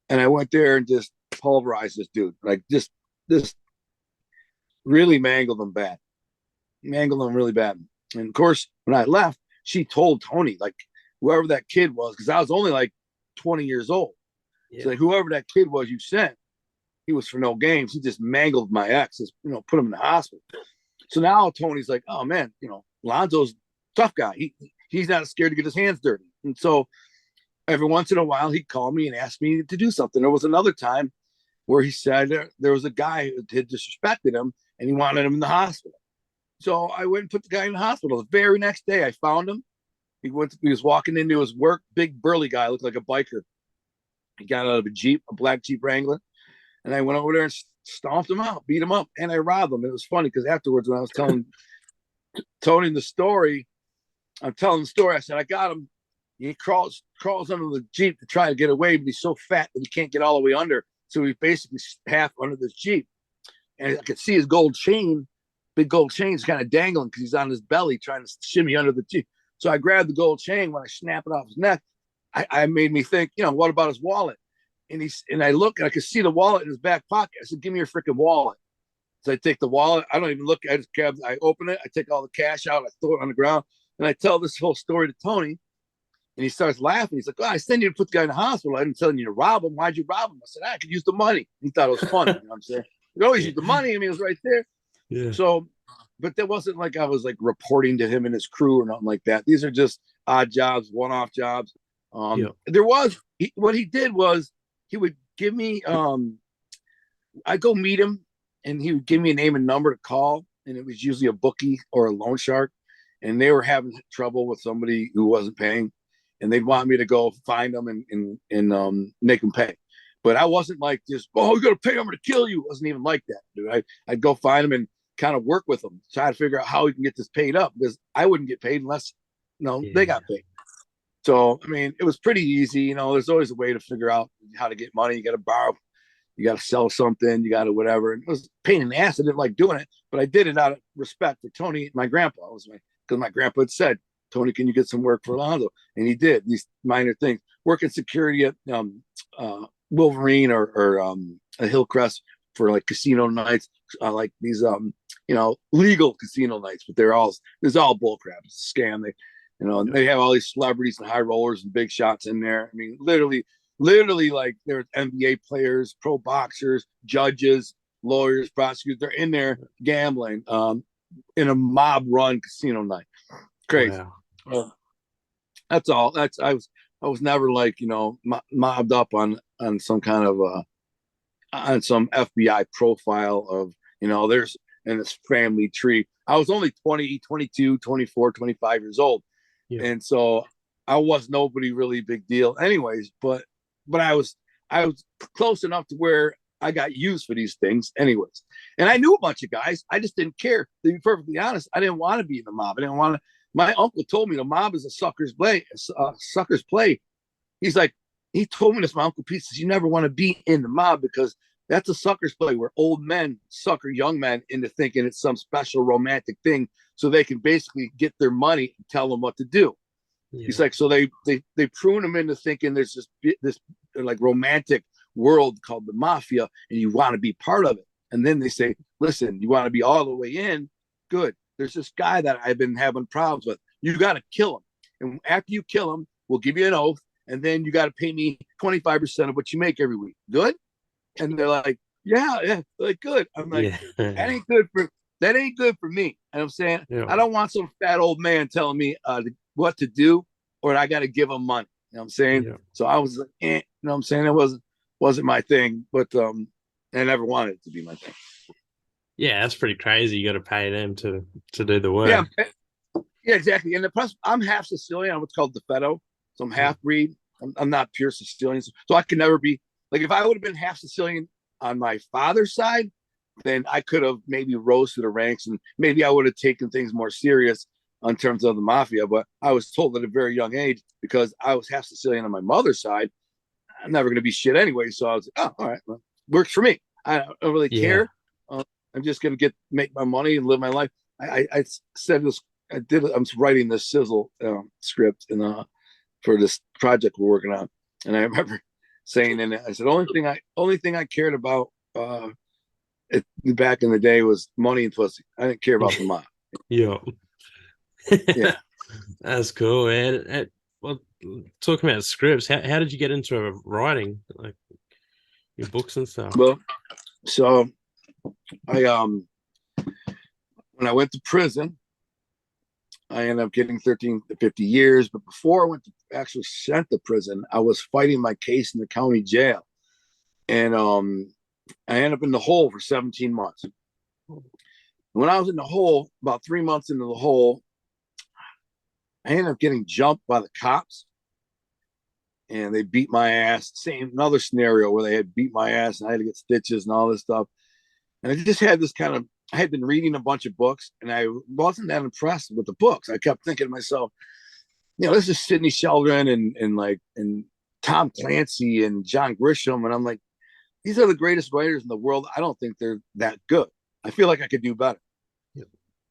And I went there and just pulverized this dude. Like, just really mangled him bad. Mangled him really bad. And of course, when I left, she told Tony, like, whoever that kid was, because I was only like 20 years old. Yeah. So like, whoever that kid was you sent, he was for no games. He just mangled my ex, put him in the hospital. So now Tony's like, "Oh man, Lonzo's a tough guy. He's not scared to get his hands dirty." And so every once in a while, he'd call me and ask me to do something. There was another time where he said there was a guy who had disrespected him and he wanted him in the hospital. So I went and put the guy in the hospital. The very next day, I found him. He was walking into his work, big burly guy, looked like a biker. He got out of a black Jeep Wrangler. And I went over there and stomped him out, beat him up, and I robbed him. It was funny because afterwards, when I was telling Tony the story, I said, "I got him." He crawls under the Jeep to try to get away, but he's so fat that he can't get all the way under. So he's basically half under this Jeep. And I could see his gold chain, big gold chain's kind of dangling because he's on his belly trying to shimmy under the Jeep. So I grabbed the gold chain. When I snap it off his neck, I made me think, what about his wallet? And I look and I could see the wallet in his back pocket. I said, "Give me your freaking wallet." So I take the wallet. I don't even look. I just I open it. I take all the cash out. I throw it on the ground. And I tell this whole story to Tony. And he starts laughing. He's like, "Oh, I sent you to put the guy in the hospital. I didn't tell you to rob him. Why'd you rob him?" I said, "I could use the money." He thought it was funny. You know what I'm saying? "You always use the money." I mean, it was right there. Yeah. So but that wasn't like I was like reporting to him and his crew or nothing like that. These are just odd jobs, one-off jobs.
Yeah.
What he did was he would give me I'd go meet him, and he would give me a name and number to call, and it was usually a bookie or a loan shark, and they were having trouble with somebody who wasn't paying, and they'd want me to go find them and make them pay. But I wasn't like just, oh, you gotta pay, I'm gonna kill you. It wasn't even like that, dude. I'd go find them and kind of work with them, try to figure out how we can get this paid up, because I wouldn't get paid unless they got paid. So I mean, it was pretty easy. There's always a way to figure out how to get money. You got to borrow, you got to sell something, you got to whatever. And it was a pain in the ass. I didn't like doing it, but I did it out of respect for Tony, my grandpa. Because my grandpa had said, Tony, can you get some work for Alonzo? And he did these minor things, working security at Wolverine or a Hillcrest for like casino nights, like these legal casino nights, but there's all bull crap. It's a scam. They have all these celebrities and high rollers and big shots in there. I mean, literally, like there's NBA players, pro boxers, judges, lawyers, prosecutors. They're in there gambling in a mob run casino night. Crazy. Wow. That's all. I was never like mobbed up on some kind of on some FBI profile of there's in this family tree. I was only 20, 22, 24, 25 years old. Yeah. And so I was nobody really big deal anyways, but I was close enough to where I got used for these things anyways. And I knew a bunch of guys. I just didn't care. To be perfectly honest, I didn't want to be in the mob. I didn't want to. My uncle told me the mob is a sucker's play. He's like, he told me this, my Uncle Pete says, you never want to be in the mob because that's a sucker's play where old men sucker young men into thinking it's some special romantic thing so they can basically get their money and tell them what to do. Yeah. He's like, so they prune them into thinking there's this like romantic world called the Mafia and you want to be part of it. And then they say, listen, you want to be all the way in? Good. There's this guy that I've been having problems with. You got to kill him. And after you kill him, we'll give you an oath. And then you got to pay me 25% of what you make every week. Good? And they're like, yeah, like good. I'm like, that ain't good for me. And I'm saying, I don't want some fat old man telling me what to do, or I got to give him money. You know what I'm saying? Yeah. So I was like, you know what I'm saying? It wasn't my thing, but I never wanted it to be my thing.
Yeah, that's pretty crazy. You got to pay them to do the work.
Yeah, exactly. And the plus, I'm half Sicilian. I'm what's called DeFeto. So I'm half breed. I'm not pure Sicilian. So I could never be like, if I would have been half Sicilian on my father's side, then I could have maybe rose to the ranks and maybe I would have taken things more serious in terms of the Mafia. But I was told at a very young age, because I was half Sicilian on my mother's side, I'm never going to be shit anyway. So I was like, oh, all right, well, works for me. I don't really care. I'm just going to make my money and live my life. I said this. I'm writing this sizzle script for this project we're working on, and I remember saying in it, I said, only thing I cared about back in the day was money and pussy. I didn't care about the mob.
Yeah, that's cool, man. Well, talking about scripts, how did you get into writing, like your books and stuff?
Well, so I when I went to prison, I ended up getting 13 to 50 years. But before I went to actually sent to prison, I was fighting my case in the county jail. And I ended up in the hole for 17 months. When I was in the hole, about 3 months into the hole, I ended up getting jumped by the cops. And they beat my ass. Another scenario where they had beat my ass and I had to get stitches and all this stuff. And I just had this kind of, I had been reading a bunch of books and I wasn't that impressed with the books. I kept thinking to myself, this is Sidney Sheldon and Tom Clancy and John Grisham. And I'm like, these are the greatest writers in the world. I don't think they're that good. I feel like I could do better. Yeah.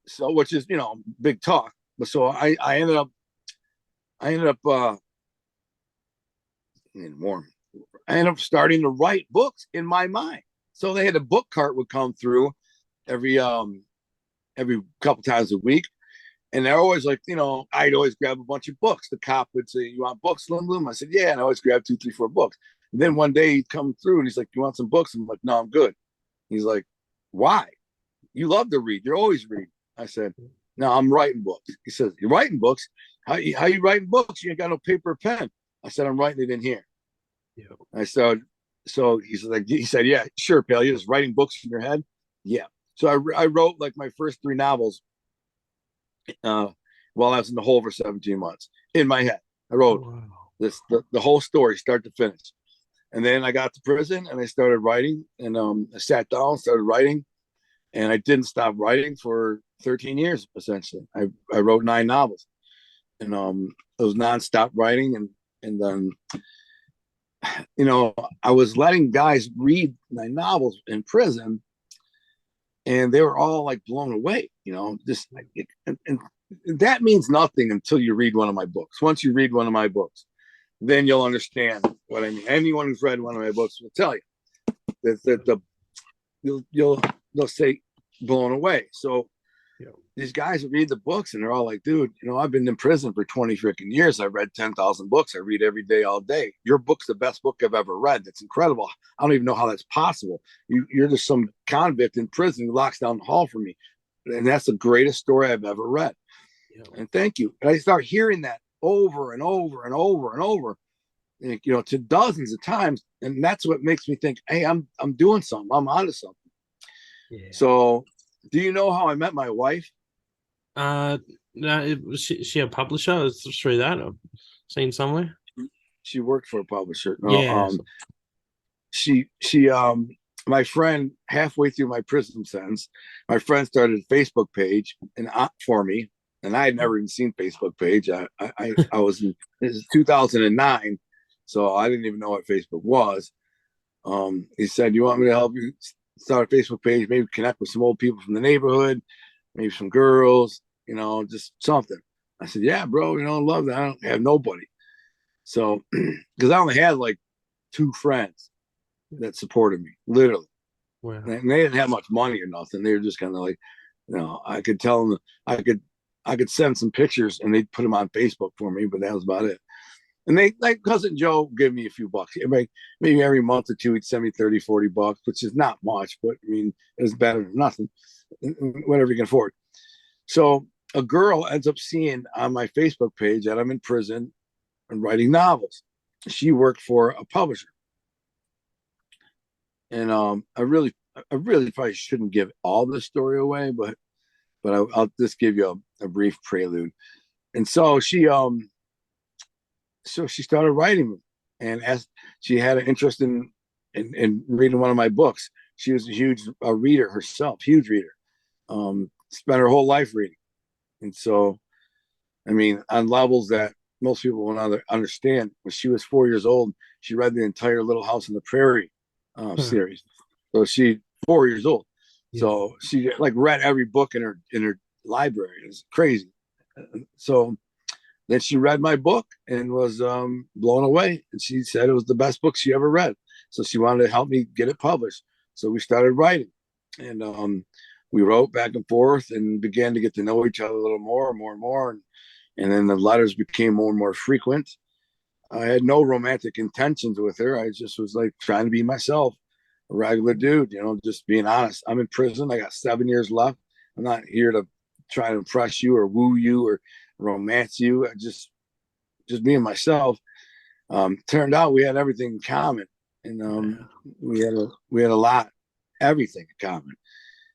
So, which is, big talk. But so I ended up starting to write books in my mind. So they had a book cart would come through every couple times a week. And they're always like, I'd always grab a bunch of books. The cop would say, you want books, Lindbloom? I said, yeah. And I always grab 2, 3, 4 books. And then one day he'd come through and he's like, you want some books? I'm like, no, I'm good. He's like, why? You love to read. You're always reading. I said, no, I'm writing books. He says, you're writing books? How you writing books? You ain't got no paper or pen. I said, I'm writing it in here.
Yeah.
I said, so he said, yeah, sure, pal. You're just writing books in your head. Yeah. So I wrote like my first 3 novels while I was in the hole for 17 months in my head. I wrote
Wow.
the whole story, start to finish. And then I got to prison and I started writing, and I sat down, started writing, and I didn't stop writing for 13 years, essentially. I wrote 9 novels, and it was nonstop writing. And then, I was letting guys read my novels in prison, and they were all like blown away, just like, and that means nothing until you read one of my books. Once you read one of my books, then you'll understand what I mean. Anyone who's read one of my books will tell you that they'll say blown away. So
Yeah.
these guys read the books and they're all like, dude, I've been in prison for 20 freaking years. I've read 10,000 books. I read every day, all day. Your book's the best book I've ever read. That's incredible. I don't even know how that's possible. You're just some convict in prison who locks down the hall for me. And that's the greatest story I've ever read.
Yeah.
And thank you. And I start hearing that over and over and over and over, to dozens of times. And that's what makes me think, hey, I'm doing something. I'm onto something.
Yeah.
So do you know how I met my wife?
No, was she a publisher? It's through that I've seen somewhere.
She worked for a publisher. No,
Yes.
she my friend, halfway through my prison sentence, my friend started a Facebook page and for me, and I had never even seen Facebook page. I was this is 2009, so I didn't even know what Facebook was. He said, you want me to help you start a Facebook page, maybe connect with some old people from the neighborhood, maybe some girls, just something. I said, yeah, bro, I love that. I don't have nobody. So, because I only had like 2 friends that supported me, literally.
Wow.
And they didn't have much money or nothing. They were just kind of like, I could tell them, I could send some pictures and they'd put them on Facebook for me, but that was about it. And they, like cousin Joe, give me a few bucks. Maybe every month or two, he'd send me 30, 40 bucks, which is not much, but I mean, it's better than nothing, whatever you can afford. So a girl ends up seeing on my Facebook page that I'm in prison and writing novels. She worked for a publisher. And I really probably shouldn't give all the story away, but I'll just give you a brief prelude. And so she started writing, and as she had an interest in reading one of my books. She was a huge reader herself, huge reader. Spent her whole life reading, and so I mean, on levels that most people won't understand. When she was 4 years old, she read the entire Little House on the Prairie series. So she 4 years old.
Yeah.
So she like read every book in her library. It's crazy. So then she read my book and was blown away. And she said it was the best book she ever read. So she wanted to help me get it published. So we started writing, and we wrote back and forth and began to get to know each other a little more and more and more. And then the letters became more and more frequent. I had no romantic intentions with her. I just was like trying to be myself, a regular dude, just being honest. I'm in prison. I got 7 years left. I'm not here to try to impress you or woo you or romance you. I just being myself. Turned out we had everything in common, and we had a lot, everything in common.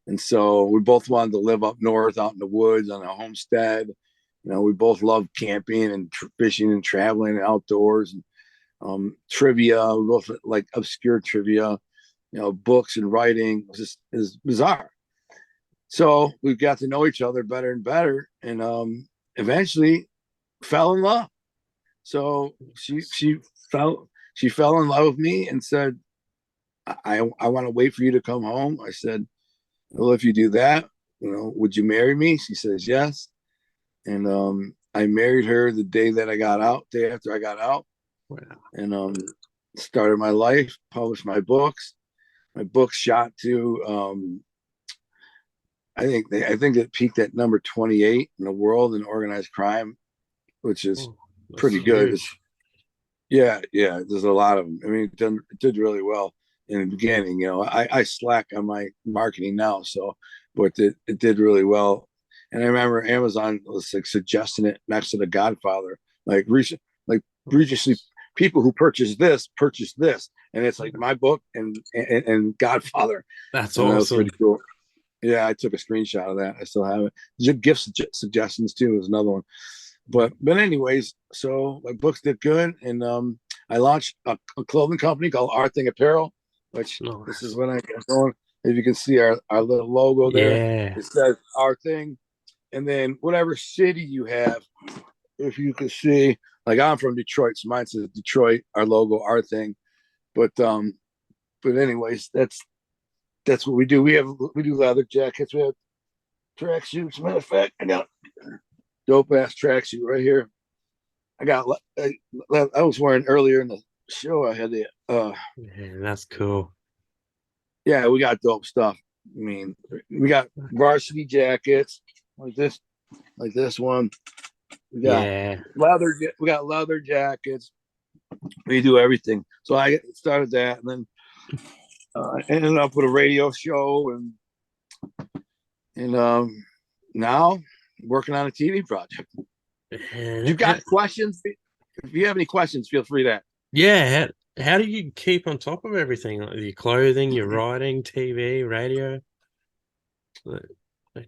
And so we both wanted to live up north, out in the woods on a homestead. We both loved camping and fishing and traveling and outdoors and trivia. We both like obscure trivia, books and writing. It was bizarre. So we got to know each other better and better, and eventually fell in love. So she fell in love with me and said, I want to wait for you to come home. I said, well, if you do that, would you marry me? She says yes. And I married her the day after I got out.
Wow.
And started my life, published my books. My books shot to I think it peaked at number 28 in the world in organized crime, which is pretty good. Yeah, there's a lot of them. I mean, it did really well in the beginning. I slack on my marketing now, but it did really well. And I remember Amazon was like suggesting it next to The Godfather, like recently people who purchase this, and it's like my book and Godfather,
That's
and that was
awesome.
pretty cool. Yeah, I took a screenshot of that. I still have it. Gift suggestions too is another one. But anyways, so my books did good, and I launched a clothing company called Our Thing Apparel, which this is
Nice.
when I get going. If you can see our little logo there,
Yeah.
it says Our Thing, and then whatever city you have, if you can see, like I'm from Detroit, so mine says Detroit. Our logo, Our Thing. But anyways, that's what we do. We do leather jackets. We have track suits. Matter of fact, I got dope ass tracksuit right here. I was wearing earlier in the show. I had the
Yeah, that's cool.
yeah, we got dope stuff. I mean, we got varsity jackets like this one. We got
Yeah.
leather jackets. We do everything. So I started that, and then ended up with a radio show, and now working on a TV project. You got questions? If you have any questions, feel free to.
Yeah. How do you keep on top of everything? Like your clothing, your writing, TV, radio? Like, you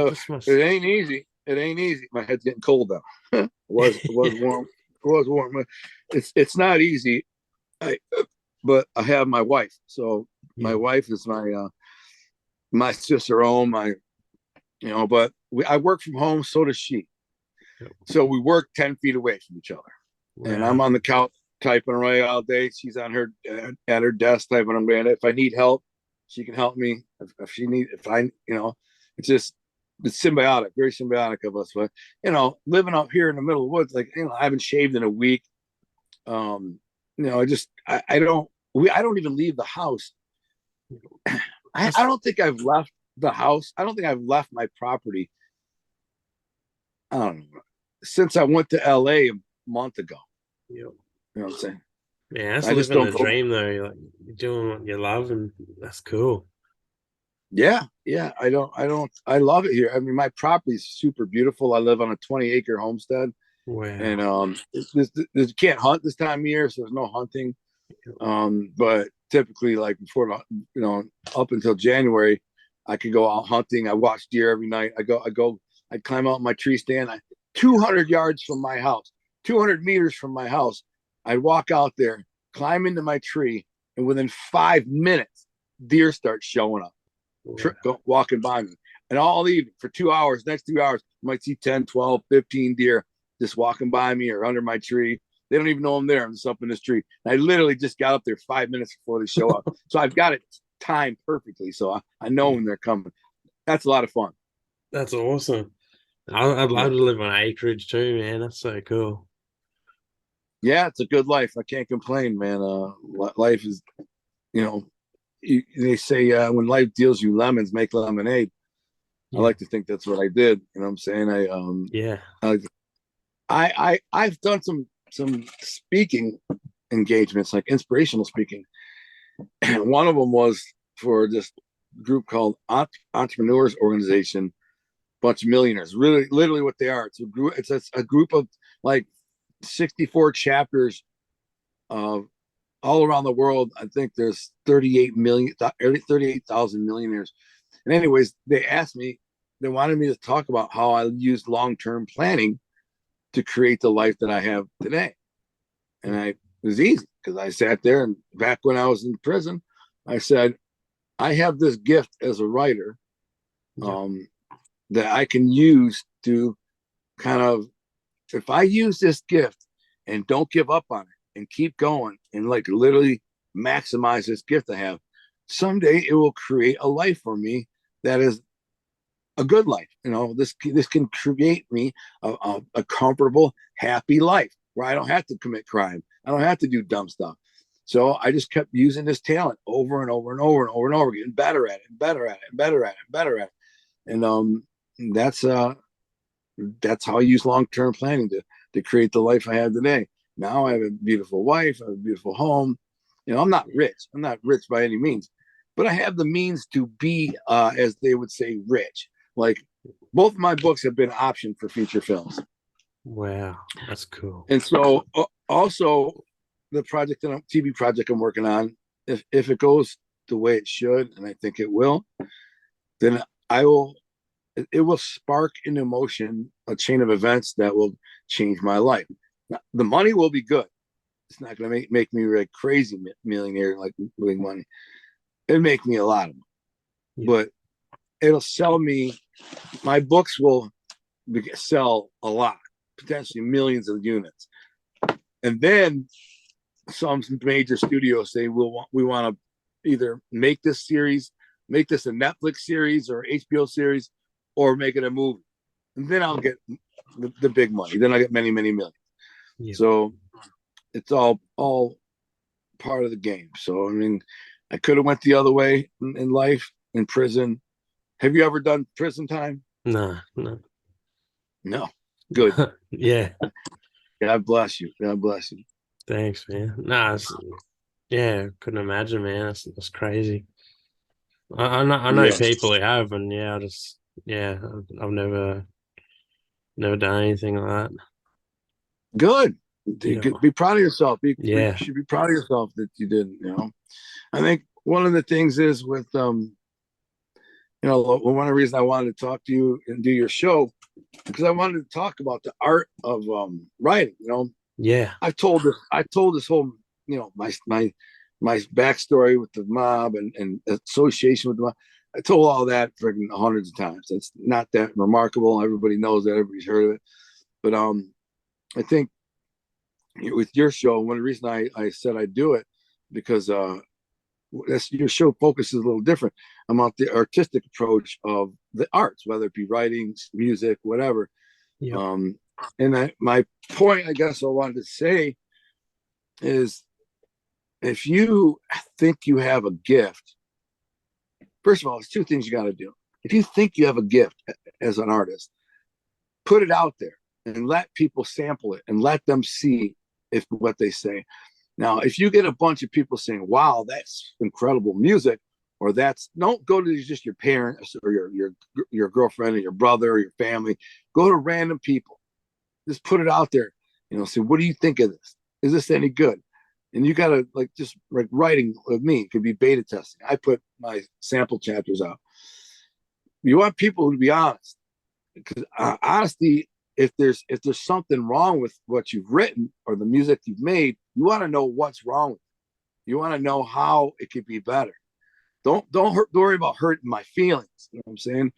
just
It
must.
ain't easy. It ain't easy. My head's getting cold though. It was warm. It was warm. It's not easy. But I have my wife. So my
Yeah.
wife is my sister own but I work from home, so does she. So we work 10 feet away from each other. And I'm
Wow.
on the couch typing away all day. She's on her at her desk typing away. And if I need help, she can help me. It's symbiotic, very symbiotic of us. But living up here in the middle of the woods, like I haven't shaved in a week. I don't even leave the house. I don't think I've left the house. I don't think I've left my property. I don't know, since I went to LA a month ago.
Yep.
You know what I'm saying?
Yeah, that's
I just
living
don't
the
go.
dream though. You're like you're doing what you love, and that's cool.
Yeah, yeah. I love it here. I mean, my property is super beautiful. I live on a 20-acre homestead, and
Wow.
you can't hunt this time of year, so there's no hunting. But typically, like before, up until January, I could go out hunting. I watch deer every night. I climb out my tree stand. 200 yards from my house, 200 meters from my house, I'd walk out there, climb into my tree, and within 5 minutes, deer start showing up,
Wow.
walking by me. And all evening for 2 hours, next 2 hours, you might see 10, 12, 15 deer just walking by me or under my tree. They don't even know I'm there. I'm just up in this tree. And I literally just got up there 5 minutes before they show up. So I've got it timed perfectly. So I know when they're coming. That's a lot of fun.
That's awesome. I'd
Yeah.
love to live on acreage too, man. That's so cool.
Yeah, it's a good life. I can't complain, man. Life is, you know, they say when life deals you lemons, make lemonade. I
Yeah.
like to think that's what I did. You know what I'm saying?
Yeah.
I've done some speaking engagements, like inspirational speaking. One of them was for this group called Entrepreneurs Organization, bunch of millionaires. Really, literally, what they are. It's a group of like 64 chapters of all around the world. I think there's 38,000 millionaires. And anyways, they wanted me to talk about how I used long-term planning to create the life that I have today. And it was easy because I sat there, and back when I was in prison, I said, I have this gift as a writer
Yeah.
um, that I can use to kind of, if I use this gift and don't give up on it and keep going and like literally maximize this gift I have, someday it will create a life for me that is a good life. This can create me a comfortable, happy life where I don't have to commit crime. I don't have to do dumb stuff. So I just kept using this talent over and over and over and over and over, getting better at it and better at it and better at it and better at it. And that's how I use long-term planning to create the life I have today. Now I have a beautiful wife, I have a beautiful home. I'm not rich. I'm not rich by any means, but I have the means to be, as they would say, rich. Like both of my books have been optioned for feature films.
Wow, that's cool.
And so also the TV project I'm working on, if it goes the way it should, and I think it will, then it will spark an emotion, a chain of events that will change my life. Now, the money will be good. It's not going to make me like crazy millionaire, like winning money. It'll make me a lot of money, but it'll sell me. My books will sell a lot, potentially millions of units. And then some major studios say we want to either make this a Netflix series or HBO series, or make it a movie. And then I'll get the big money. Then I get many, many millions. Yeah. So it's all part of the game. So I mean, I could have went the other way in life, in prison. Have you ever done prison time?
No.
Good.
Yeah.
God bless you. God bless you.
Thanks, man. Nah, couldn't imagine, man. That's crazy. I know people who have, and I've never done anything like that.
Good. Be proud of yourself. You should be proud of yourself that you didn't. I think one of the things is with one of the reasons I wanted to talk to you and do your show, because I wanted to talk about the art of writing. I told this whole my backstory with the mob and association with the mob. I told all that freaking hundreds of times. It's not that remarkable. Everybody knows that. Everybody's heard of it. But I think with your show, one of the reasons I said I'd do it, because your show focuses a little different about the artistic approach of the arts, whether it be writing, music, whatever. Yep. My point, I guess I wanted to say is, if you think you have a gift, first of all, there's two things you got to do. If you think you have a gift as an artist, put it out there and let people sample it and let them see what they say. Now, if you get a bunch of people saying, wow, that's incredible music, or don't go to just your parents or your girlfriend or your brother or your family. Go to random people. Just put it out there. Say, what do you think of this? Is this any good? And you got to just writing with me. It could be beta testing. I put my sample chapters out. You want people to be honest, because honesty, if there's something wrong with what you've written or the music you've made, you want to know what's wrong with it. You want to know how it could be better. Don't worry about hurting my feelings. You know what I'm saying?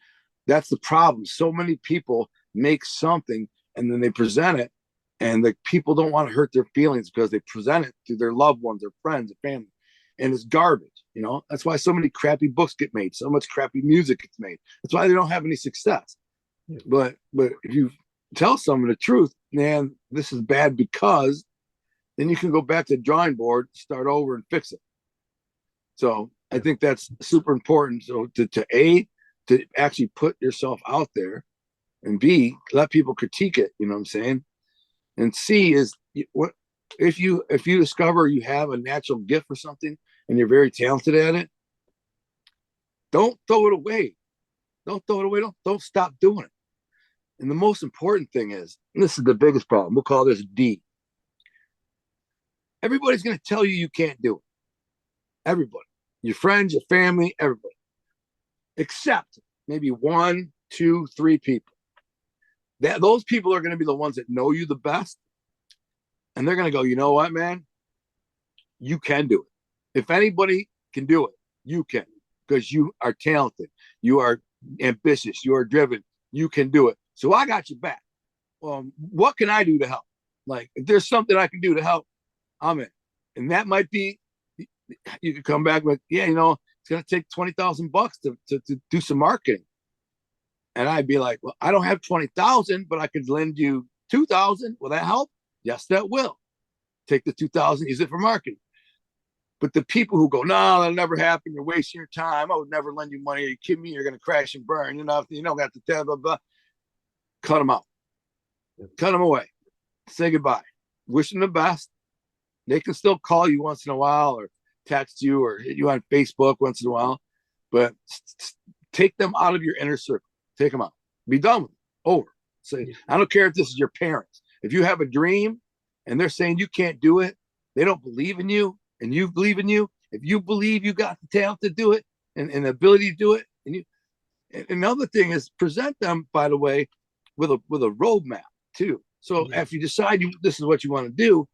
That's the problem. So many people make something and then they present it, and the people don't want to hurt their feelings because they present it to their loved ones, their friends, their family, and it's garbage. That's why so many crappy books get made, so much crappy music gets made. That's why they don't have any success. But if you tell someone the truth, man, this is bad, because then you can go back to the drawing board, start over, and fix it. So I think that's super important. So to actually put yourself out there, and B, let people critique it. You know what I'm saying? And C is, what if you discover you have a natural gift for something and you're very talented at it, don't throw it away. Don't throw it away. Don't stop doing it. And the most important thing is, and this is the biggest problem, we'll call this D. Everybody's going to tell you can't do it. Everybody. Your friends, your family, everybody. Except maybe 1, 2, 3 people. Those people are going to be the ones that know you the best. And they're going to go, you know what, man? You can do it. If anybody can do it, you can. Because you are talented. You are ambitious. You are driven. You can do it. So I got your back. What can I do to help? If there's something I can do to help, I'm in. And that might be, you could come back with, it's going to take $20,000 to do some marketing. And I'd be like, well, I don't have 20,000, but I could lend you 2,000. Will that help? Yes, that will. Take the 2,000, use it for marketing. But the people who go, no, that'll never happen. You're wasting your time. I would never lend you money. Are you kidding me? You're going to crash and burn. You don't got to tell, blah, blah. Cut them out. Cut them away. Say goodbye. Wish them the best. They can still call you once in a while or text you or hit you on Facebook once in a while. But take them out of your inner circle. Take them out. Be done with it. Over. Say, I don't care if this is your parents. If you have a dream and they're saying you can't do it, they don't believe in you, and you believe in you. If you believe you got the talent to do it and the ability to do it, and another thing is present them, by the way, with a roadmap too. So if you decide this is what you want to do,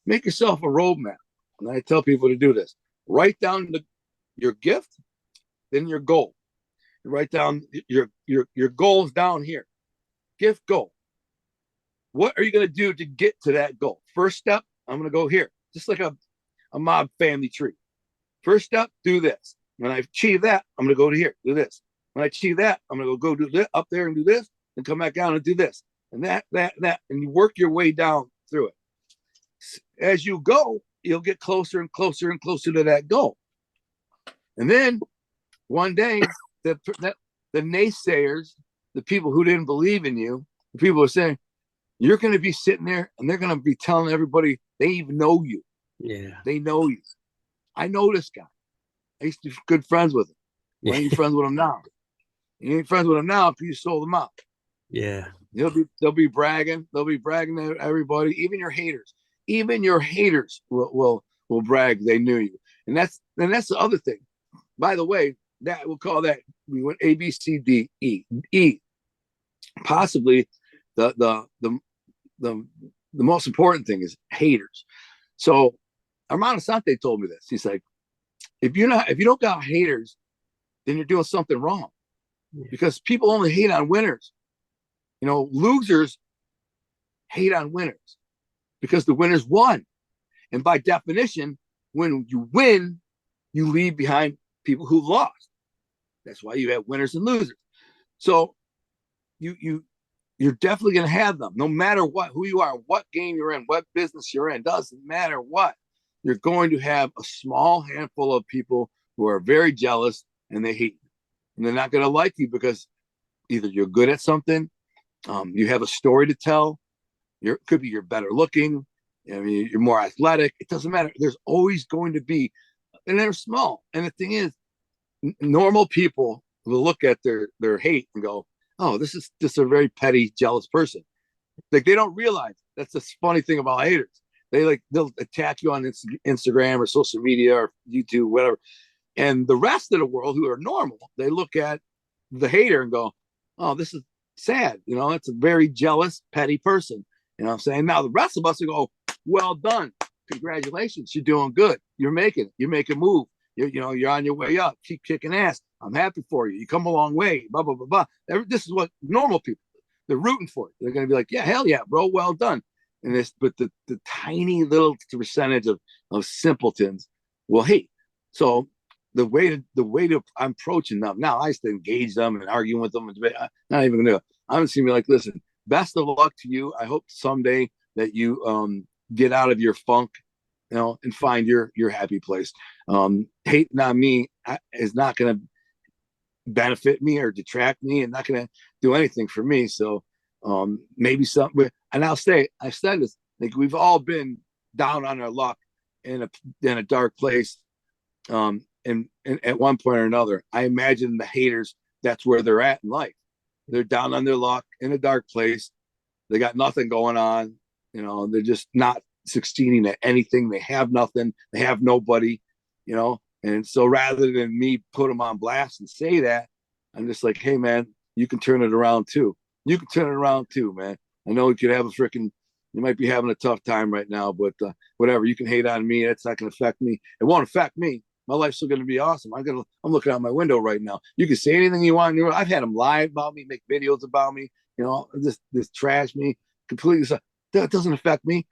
make yourself a roadmap. And I tell people to do this. Write down your gift, then your goal. You write down your goals down here. Gift, goal. What are you going to do to get to that goal? First step, I'm going to go here. Just like a mob family tree. First step, do this. When I achieve that, I'm going to go to here, do this. When I achieve that, I'm going to go do this up there and do this, and come back down and do this. And that, and you work your way down through it. As you go, you'll get closer and closer and closer to that goal. And then one day, the naysayers, the people who didn't believe in you, the people who are saying, you're going to be sitting there and they're going to be telling everybody they even know you.
Yeah.
They know you. I know this guy. I used to be good friends with him. Why ain't you friends with him now? You ain't friends with him now because you sold him out.
Yeah.
They'll be bragging. They'll be bragging to everybody, even your haters. Even your haters will brag they knew you. And that's the other thing. By the way, that we'll call that, we went A, B, C, D, E. E. Possibly the most important thing is haters. So Armand Assante told me this. He's like, if you don't got haters, then you're doing something wrong. Yeah. Because people only hate on winners. Losers hate on winners because the winners won. And by definition, when you win, you leave behind people who lost. That's why you have winners and losers. So you're definitely going to have them, no matter who you are, what game you're in, what business you're in. Doesn't matter what. You're going to have a small handful of people who are very jealous and they hate you. And they're not going to like you because either you're good at something, you have a story to tell, could be you're better looking, you're more athletic. It doesn't matter. There's always going to be, and they're small. And the thing is, normal people will look at their hate and go, oh, this is just a very petty, jealous person. Like, they don't realize that's the funny thing about haters. They'll attack you on Instagram or social media or YouTube, whatever. And the rest of the world who are normal, they look at the hater and go, oh, this is sad. It's a very jealous, petty person. You know what I'm saying? Now the rest of us will go, well done. Congratulations. You're doing good. You're making it. You're making a move. You're on your way up. Keep kicking ass. I'm happy for you. You come a long way. Blah, blah, blah, blah. This is what normal people, they're rooting for you. They're going to be like, yeah, hell yeah, bro. Well done. But the tiny little percentage of simpletons will hate. So the way to I'm approaching them now, I used to engage them and arguing with them. And not even going to. I'm just going to be like, listen, best of luck to you. I hope someday that you get out of your funk, and find your happy place. Hating on me is not going to benefit me or detract me, and not going to do anything for me. So maybe something. And I've said this, like, we've all been down on our luck in a dark place. And at one point or another, I imagine the haters, that's where they're at in life. They're down on their luck in a dark place. They got nothing going on. They're just not succeeding at anything. They have nothing. They have nobody, And so rather than me put them on blast and say that, I'm just like, hey, man, you can turn it around too. You can turn it around too, man. I know you could have you might be having a tough time right now, but whatever. You can hate on me. That's not going to affect me. It won't affect me. My life's still going to be awesome. I'm looking out my window right now. You can say anything you want. I've had them lie about me, make videos about me, just trash me completely. So that doesn't affect me.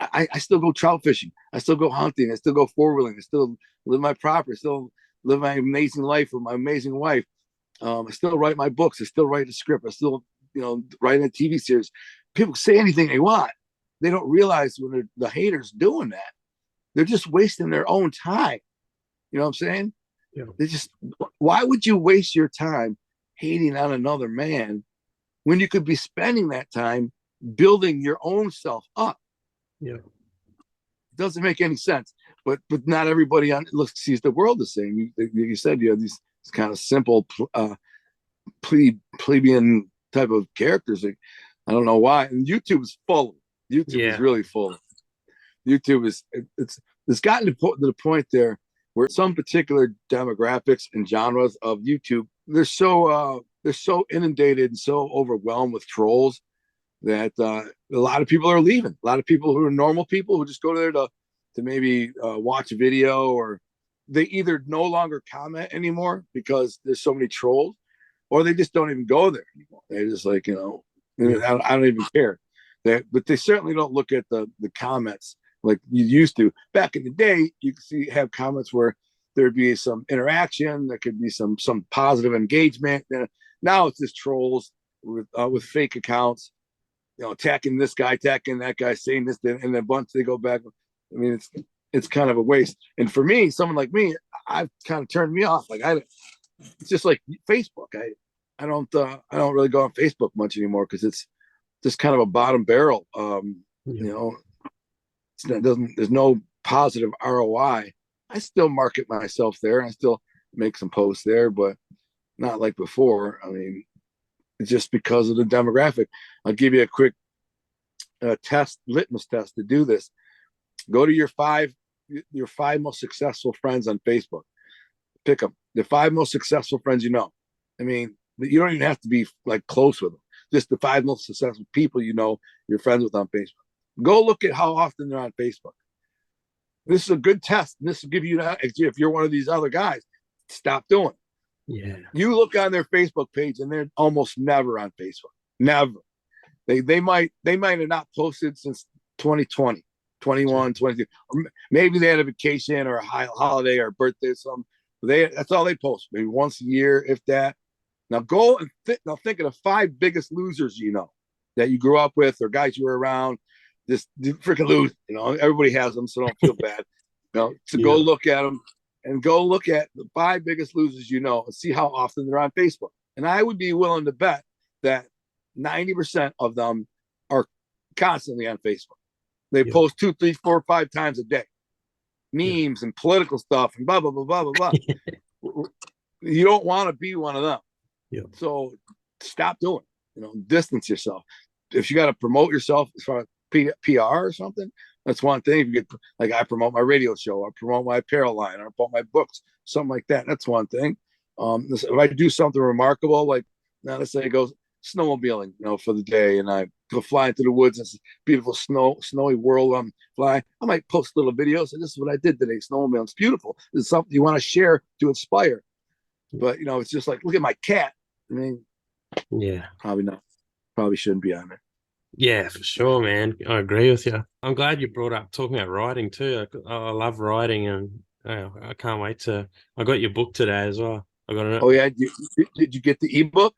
I still go trout fishing. I still go hunting. I still go four-wheeling. I still live my property. I still live my amazing life with my amazing wife. I still write my books. I still write a script. I still, write a TV series. People say anything they want. They don't realize when the haters doing that, they're just wasting their own time. You know what I'm saying? Yeah. Why would you waste your time hating on another man when you could be spending that time building your own self up?
Yeah.
It doesn't make any sense. But not everybody sees the world the same. You said you have these kind of simple plebeian type of characters. Like, I don't know why. And YouTube is full. YouTube is
Yeah.
really full. YouTube is it's gotten to the point there where some particular demographics and genres of YouTube, they're so inundated and so overwhelmed with trolls that a lot of people are leaving. A lot of people who are normal people who just go there to maybe watch a video, or they either no longer comment anymore because there's so many trolls, or they just don't even go there anymore. They're just like, I don't even care. But they certainly don't look at the comments like you used to. Back in the day, you could have comments where there'd be some interaction, there could be some positive engagement. Now it's just trolls with fake accounts, attacking this guy, attacking that guy, saying this, and then once they go back, I mean, it's kind of a waste. And for me, someone like me, I've kind of turned me off. Like it's just like Facebook. I don't really go on Facebook much anymore because it's just kind of a bottom barrel. There's no positive ROI. I still market myself there. I still make some posts there, but not like before. I mean, it's just because of the demographic. I'll give you a quick litmus test to do this. Go to your five most successful friends on Facebook. Pick them. The 5 most successful friends you know. I mean, you don't even have to be like close with them. Just the 5 most successful people you're friends with on Facebook. Go look at how often they're on Facebook. This is a good test. This will give you that. If you're one of these other guys, stop doing it.
Yeah.
You look on their Facebook page and they're almost never on Facebook. Never. They might have not posted since 2020, 21, 22. Or maybe they had a vacation or a holiday or a birthday or something. That's all they post. Maybe once a year, if that. Now go and think of the 5 biggest losers that you grew up with or guys you were around. Just freaking lose. Everybody has them, so don't feel bad. Go look at them and go look at the 5 biggest losers and see how often they're on Facebook. And I would be willing to bet that 90% of them are constantly on Facebook. They post 2, 3, 4, 5 times a day. Memes and political stuff and blah, blah, blah, blah, blah, blah. You don't want to be one of them.
Yeah.
So stop doing it. Distance yourself. If you got to promote yourself as far as PR or something, that's one thing. If you get, like, I promote my radio show, I promote my apparel line, I promote my books, something like that. That's one thing. If I do something remarkable, like, now let's say I go snowmobiling, for the day, and I go fly into the woods. It's a beautiful snowy world. I'm flying. I might post little videos. And this is what I did today. Snowmobiling. It's beautiful. It's something you want to share to inspire. But it's just like, look at my cat. I mean,
yeah,
probably not. Probably shouldn't be on there.
Yeah, for sure, man. I agree with you. I'm glad you brought up talking about writing too. I love writing, and I can't wait to. I got your book today as well. I got it.
Oh yeah, did you get the ebook?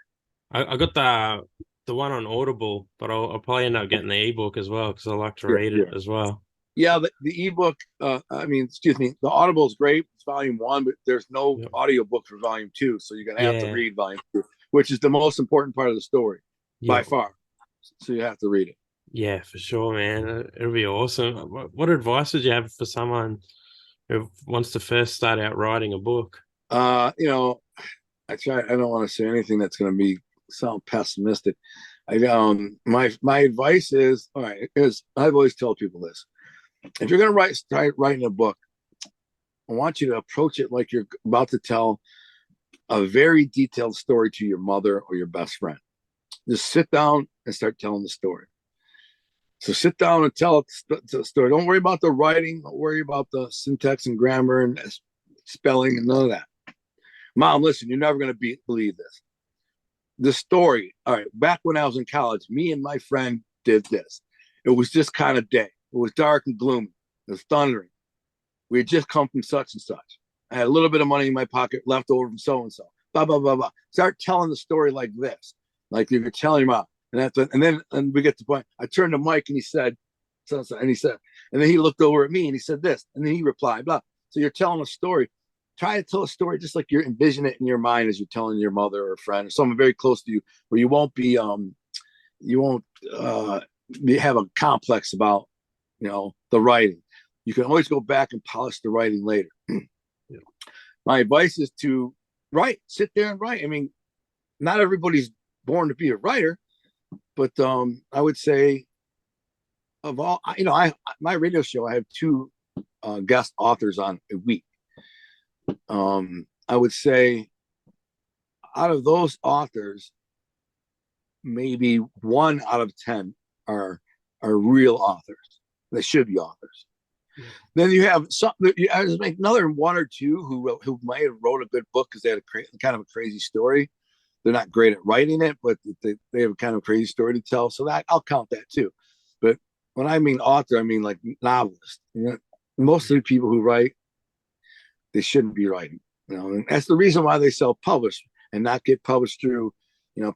I got the one on Audible, but I'll probably end up getting the ebook as well because I like to read it as well.
Yeah, the ebook. Excuse me. The Audible is great. It's volume 1, but there's no audiobook for volume 2, so you're gonna have to read volume 2, which is the most important part of the story by far. So you have to read it. Yeah,
for sure, man. It'll be awesome. What advice would you have for someone who wants to first start out writing a book?
I don't want to say anything that's going to sound pessimistic. My advice is, I've always told people this: if you're going to start writing a book, I want you to approach it like you're about to tell a very detailed story to your mother or your best friend. Just sit down and start telling the story. So sit down and tell the story. Don't worry about the writing. Don't worry about the syntax and grammar and spelling and none of that. Mom, listen, you're never going to believe this. The story, all right, back when I was in college, me and my friend did this. It was just kind of day. It was dark and gloomy. It was thundering. We had just come from such and such. I had a little bit of money in my pocket left over from so-and-so. Blah, blah, blah, blah. Start telling the story like this. Like you're telling your mom. And then we get to the point. I turned to Mike and he said, and then he looked over at me and he said this. And then he replied, blah. So you're telling a story. Try to tell a story just like you're envisioning it in your mind as you're telling your mother or a friend or someone very close to you, where you won't have a complex about, the writing. You can always go back and polish the writing later. My advice is to write, sit there and write. I mean, not everybody's born to be a writer, but I would say of all, I my radio show, I have two guest authors on a week. I would say out of those authors, maybe 1 out of 10 are real authors. They should be authors. Yeah. Then you have some. I just make another 1 or 2 who might have wrote a good book because they had kind of a crazy story. They're not great at writing it, but they have a kind of crazy story to tell. So that I'll count that too. But when I mean author, I mean like novelist. Most of the people who write, they shouldn't be writing. And that's the reason why they self-publish and not get published through,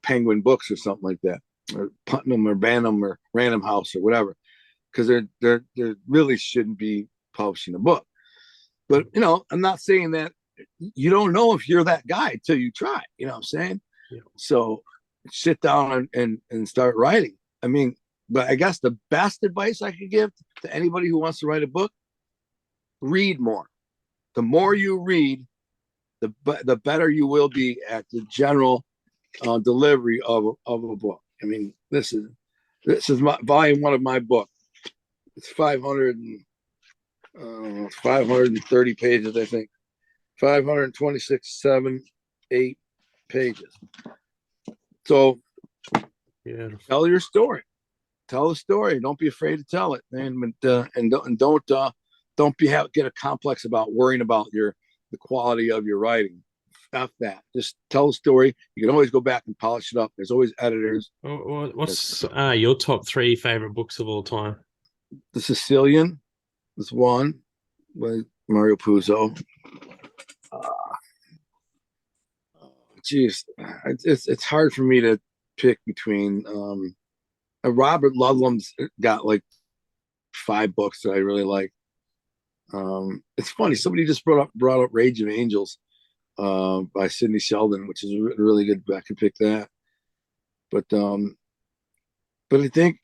Penguin Books or something like that, or Putnam or Bantam or Random House or whatever, because they really shouldn't be publishing a book. But I'm not saying that you don't know if you're that guy until you try. You know what I'm saying? Yeah. So sit down and start writing. I mean, but I guess the best advice I could give to anybody who wants to write a book: read more. The more you read, the better you will be at the general delivery of a book. I mean, this is my volume 1 of my book. It's 530 pages, I think. 526, 7, 8 pages. So tell your story. Tell the story. Don't be afraid to tell it, man. And don't get a complex about worrying about the quality of your writing. F that. Just tell the story. You can always go back and polish it up. There's always editors.
What's your top 3 favorite books of all time?
The Sicilian is one by Mario Puzo. It's hard for me to pick between. Robert Ludlum's got like 5 books that I really like. It's funny. Somebody just brought up Rage of Angels by Sidney Sheldon, which is really good. I could pick that. But I think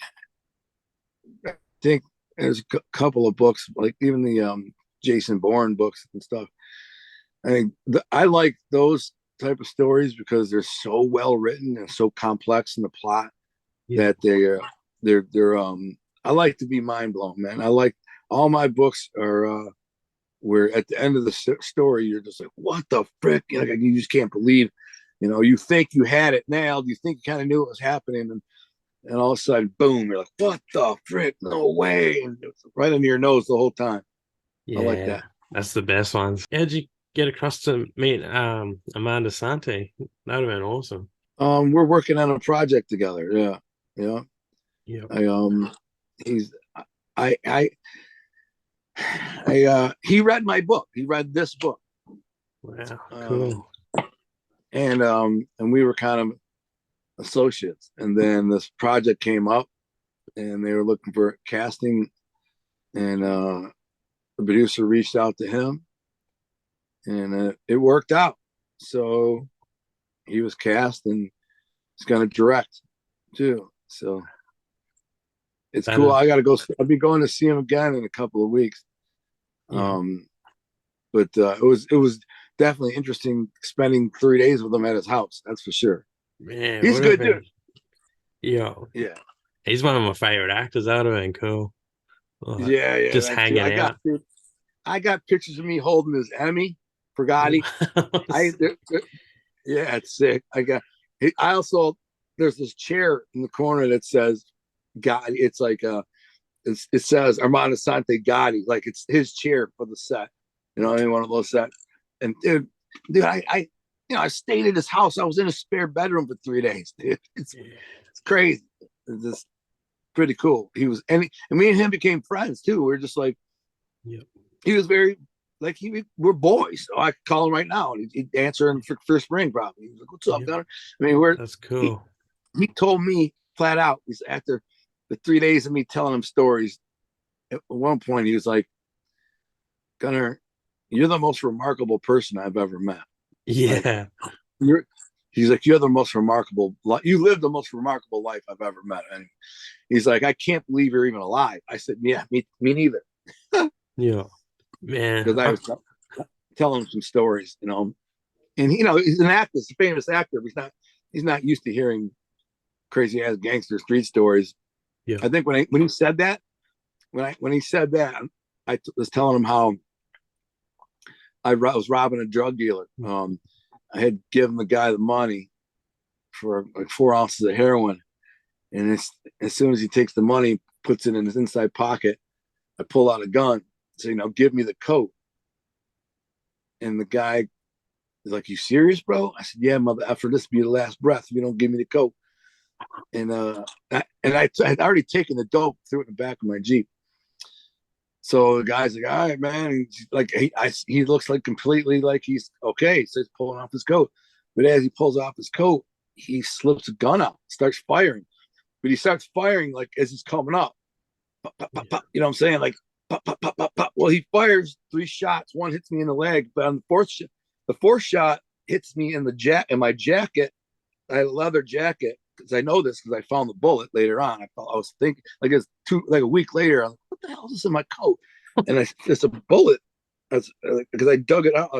there's a couple of books, like even the Jason Bourne books and stuff. I think I like those type of stories because they're so well written and so complex in the plot that they're I like to be mind blown, man. I like all my books are where at the end of the story you're just like, what the frick? You just can't believe, you think you had it nailed, you think you kind of knew what was happening, and all of a sudden, boom, you're like, what the frick? No way. And it's right under your nose the whole time.
Yeah,
I like that.
That's the best ones. How'd you get across to meet Armand Assante? That would have been awesome.
We're working on a project together. Yeah. He read my book. He read this book.
Wow, cool.
And we were kind of associates. And then this project came up, and they were looking for casting, and the producer reached out to him, and it worked out. So he was cast, and he's going to direct too. So it's cool. I got to go. I'll be going to see him again in a couple of weeks. Yeah. But it was definitely interesting spending 3 days with him at his house. That's for sure.
Man,
he's a good dude.
Yeah. He's one of my favorite actors. That would have been cool.
Yeah.
Just hanging out.
I got pictures of me holding his Emmy for Gotti. Yeah, it's sick. I also, there's this chair in the corner that says Gotti. It's like it says Armand Assante Gotti, like it's his chair for the set. One of those sets. And dude, I stayed at his house. I was in a spare bedroom for 3 days. Dude. It's crazy. It's just pretty cool. He was, and me and him became friends too. We were just like, he was very like we're boys. So I could call him right now, and he'd answer in first ring probably. He was like, "What's up, Gunner?" I mean,
that's cool.
He told me flat out. He's after the 3 days of me telling him stories. At one point, he was like, "Gunner, you're the most remarkable person I've ever met."
Yeah.
He's like, you're the most remarkable. You live the most remarkable life I've ever met. And he's like, I can't believe you're even alive. I said, yeah, me neither.
Yeah, man.
Because I was telling him some stories, and he's an actor, he's a famous actor. He's not he's not used to hearing crazy ass gangster street stories.
Yeah.
I think when he said that, when he said that, was telling him how I was robbing a drug dealer. I had given the guy the money for like 4 ounces of heroin, and as soon as he takes the money, puts it in his inside pocket, I pull out a gun, say, give me the coat. And the guy is like, "You serious, bro?" I said, "Yeah, mother. After this be the last breath, if you don't give me the coat." And I had already taken the dope, threw it in the back of my Jeep. So the guy's like, "All right, man." And like he looks like completely like he's okay. So he's pulling off his coat, but as he pulls off his coat, he slips a gun out, starts firing. But he starts firing like as he's coming up. Pop, pop, pop, pop, you know what I'm saying? Like pop, pop, pop, pop, pop. Well, he fires 3 shots. One hits me in the leg, but on the fourth shot hits me in my jacket. I had a leather jacket because I know this because I found the bullet later on. I was thinking like it's a week later. I'm like, what the hell is this in my coat? And it's a bullet. Because I dug it out.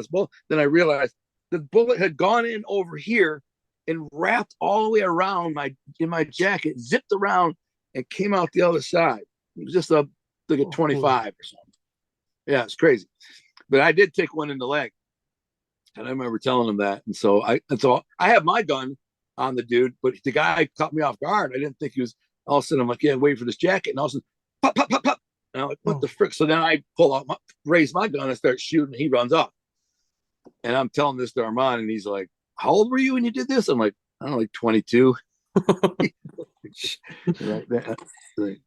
Then I realized the bullet had gone in over here and wrapped all the way around in my jacket, zipped around, and came out the other side. It was just like a 25 or something. Yeah, it's crazy. But I did take one in the leg, and I remember telling him that. And so I have my gun on the dude, but the guy caught me off guard. I didn't think he was. All of a sudden, I'm like, "Yeah, wait for this jacket," and all of a sudden, pop, pop, pop, pop. And I'm like, "What the frick?" So then I raise my gun and start shooting. And he runs off, and I'm telling this to Armand, and he's like, "How old were you when you did this?" I'm like, "I don't know, like 22." Like,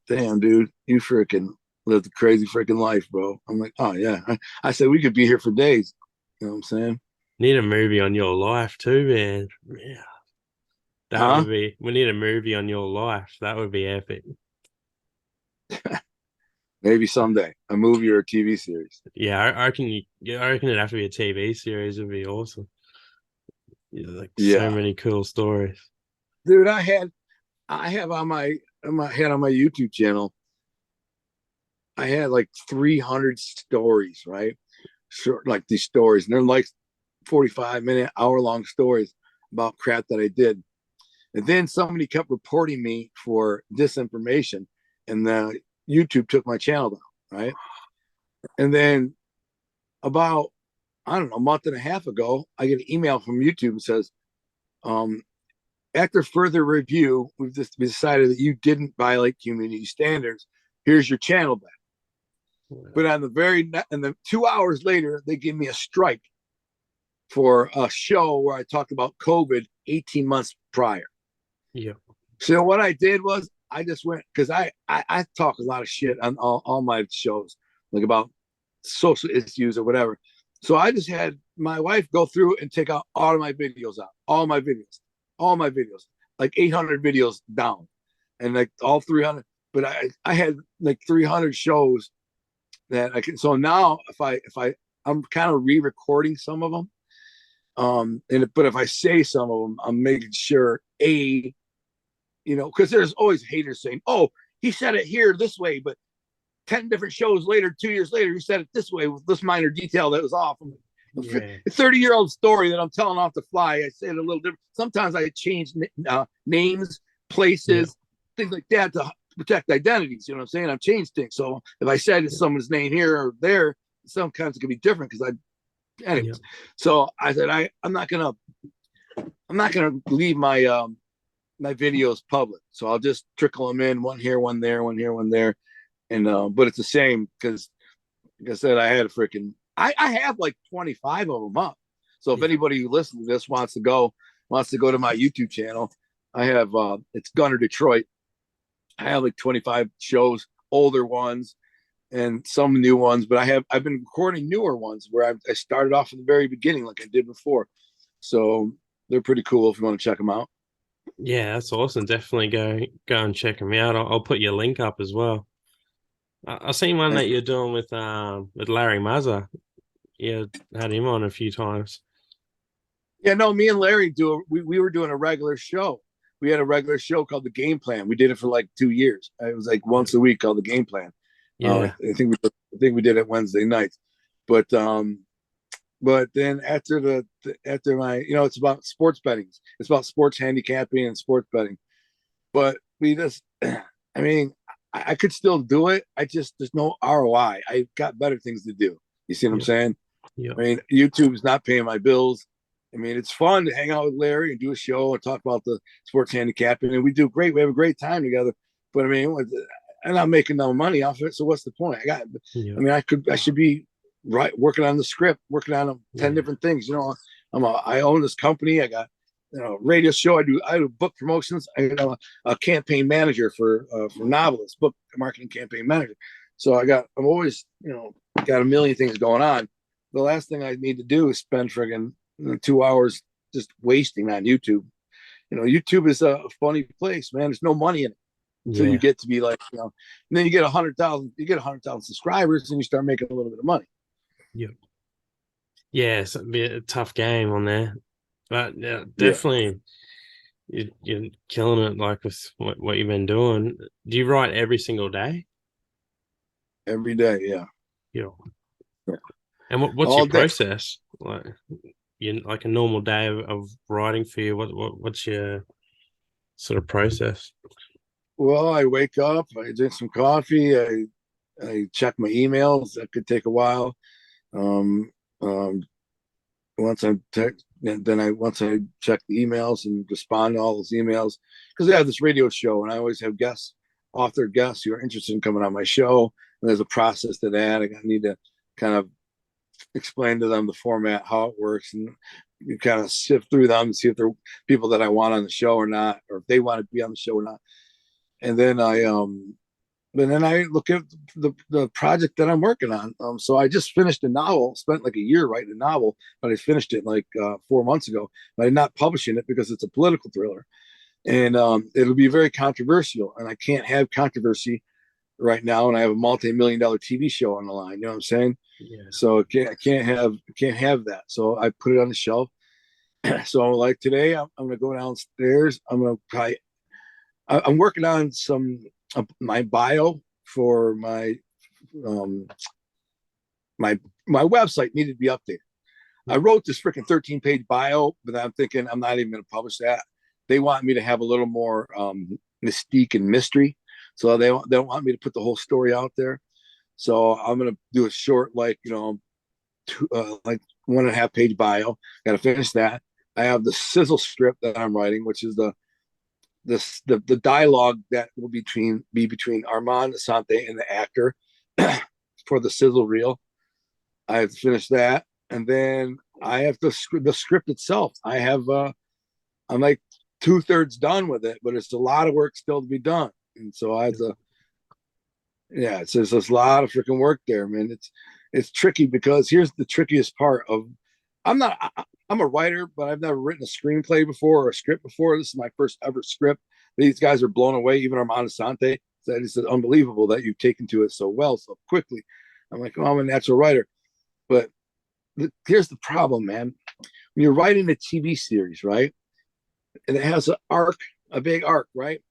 damn, dude, you freaking lived a crazy freaking life, bro. I'm like, "Oh yeah." I said we could be here for days. You know what I'm saying?
Need a movie on your life too, man. Yeah. That
Huh?
would be. We need a movie on your life. That would be epic.
Maybe someday, a movie or a TV series.
Yeah, I reckon I reckon it'd have to be a TV series. It'd be awesome. Yeah, like so
Yeah,
many cool stories.
dude. I have on my YouTube channel. I had like 300 stories, right? Short, like these stories, and they're like 45-minute, hour-long stories about crap that I did. And then somebody kept reporting me for disinformation, and YouTube took my channel down, right? And then about, I don't know, a month and a half ago, I get an email from YouTube and says, um, after further review, we've just decided that you didn't violate community standards. Here's your channel back. But and then 2 hours later, they give me a strike for a show where I talked about COVID 18 months prior.
Yeah.
So what I did was I just went because I talk a lot of shit on all my shows, like about social issues or whatever. So I just had my wife go through and take out all of my videos out, all my videos, like 800 videos down, and like all 300. But I had like 300 shows that I can. So now I'm kind of re-recording some of them. But if I say some of them, I'm making sure because there's always haters saying, "Oh, he said it here this way," but 10 different shows later, 2 years later, he said it this way with this minor detail that was off.
Yeah.
A 30-year-old story that I'm telling off the fly. I say it a little different. Sometimes I change names, places, things like that to protect identities. You know what I'm saying? I've changed things. So if I said someone's name here or there, sometimes it can be different because anyways. So I said I'm not gonna leave my my videos public. So I'll just trickle them in, one here, one there, one here, one there. And but it's the same because like I said, I had a freaking I have like 25 of them up. So if anybody who listens to this wants to go to my YouTube channel, I have it's Gunner Detroit. I have like 25 shows, older ones and some new ones, but I've been recording newer ones where I started off at the very beginning like I did before. So they're pretty cool if you want to check them out.
Yeah, that's awesome. Definitely go and check them out. I'll put your link up as well. I've seen one that you're doing with Larry Mazza. You had him on a few times.
Yeah, no, me and Larry we were doing a regular show. We had a regular show called The Game Plan. We did it for like 2 years. It was like once a week called The Game Plan.
Yeah.
I think we did it Wednesday nights. But But then after my, it's about sports betting. It's about sports handicapping and sports betting. But we just, I mean, I could still do it. There's no ROI. I've got better things to do. You see what I'm
Yep.
saying?
Yep.
I mean, YouTube's not paying my bills. I mean, it's fun to hang out with Larry and do a show and talk about the sports handicapping, and we do great. We have a great time together. But I mean, I'm not making no money off of it, so what's the point? I
Yep.
mean, I should be working on the script, working on 10
Yeah.
different things. I own this company. I got radio show. I do book promotions. I'm a campaign manager for novelists, book marketing campaign manager. So I'm always got a million things going on. The last thing I need to do is spend friggin' 2 hours just wasting on YouTube. YouTube is a funny place, man. There's no money in it until you
Yeah.
get to be like, and then you get 100,000 subscribers and you start making a little bit of money.
Yep. Yeah, it's a tough game on there. But yeah,
Yeah.
definitely you're killing it like with what you've been doing. Do you write every single day?
Every day. Yeah.
Yeah.
Yeah.
And what's
All
your
day.
process? Like a normal day of writing for you, what's your sort of process?
Well, I wake up, I drink some coffee, I check my emails. That could take a while. Um, um, once I text, and then once I check the emails and respond to all those emails, because I have this radio show and I always have author guests who are interested in coming on my show. And there's a process to that. I need to kind of explain to them the format, how it works, and you kind of sift through them and see if they're people that I want on the show or not, or if they want to be on the show or not. And then I look at the project that I'm working on. So I just finished a novel, spent like a year writing a novel, but I finished it like 4 months ago. But I'm not publishing it because it's a political thriller, and it'll be very controversial. And I can't have controversy right now, and I have a multi-million-dollar TV show on the line. You know what I'm saying?
Yeah.
So I can't have that. So I put it on the shelf. So like today, I'm gonna go downstairs. I'm working on my bio for um, my website needed to be updated. I wrote this freaking 13-page bio, but I'm thinking I'm not even going to publish that. They want me to have a little more mystique and mystery, so they don't want me to put the whole story out there. So I'm going to do a short, like like 1.5-page bio. Got to finish that. I have the sizzle script that I'm writing, which is the dialogue that will be between Armand Assante and the actor for the sizzle reel. I have to finish that, and then I have the script itself. I'm like 2/3 done with it, but it's a lot of work still to be done, and so I have to. Yeah, it's there's a lot of freaking work there, man. It's tricky because here's the trickiest part of I'm not I'm a writer, but I've never written a screenplay before or a script before. This is my first ever script. These guys are blown away. Even Armand Assante said it's unbelievable that you've taken to it so well so quickly. I'm like, oh, I'm a natural writer, but here's the problem, man. When you're writing a TV series, right, and it has an arc, a big arc, right,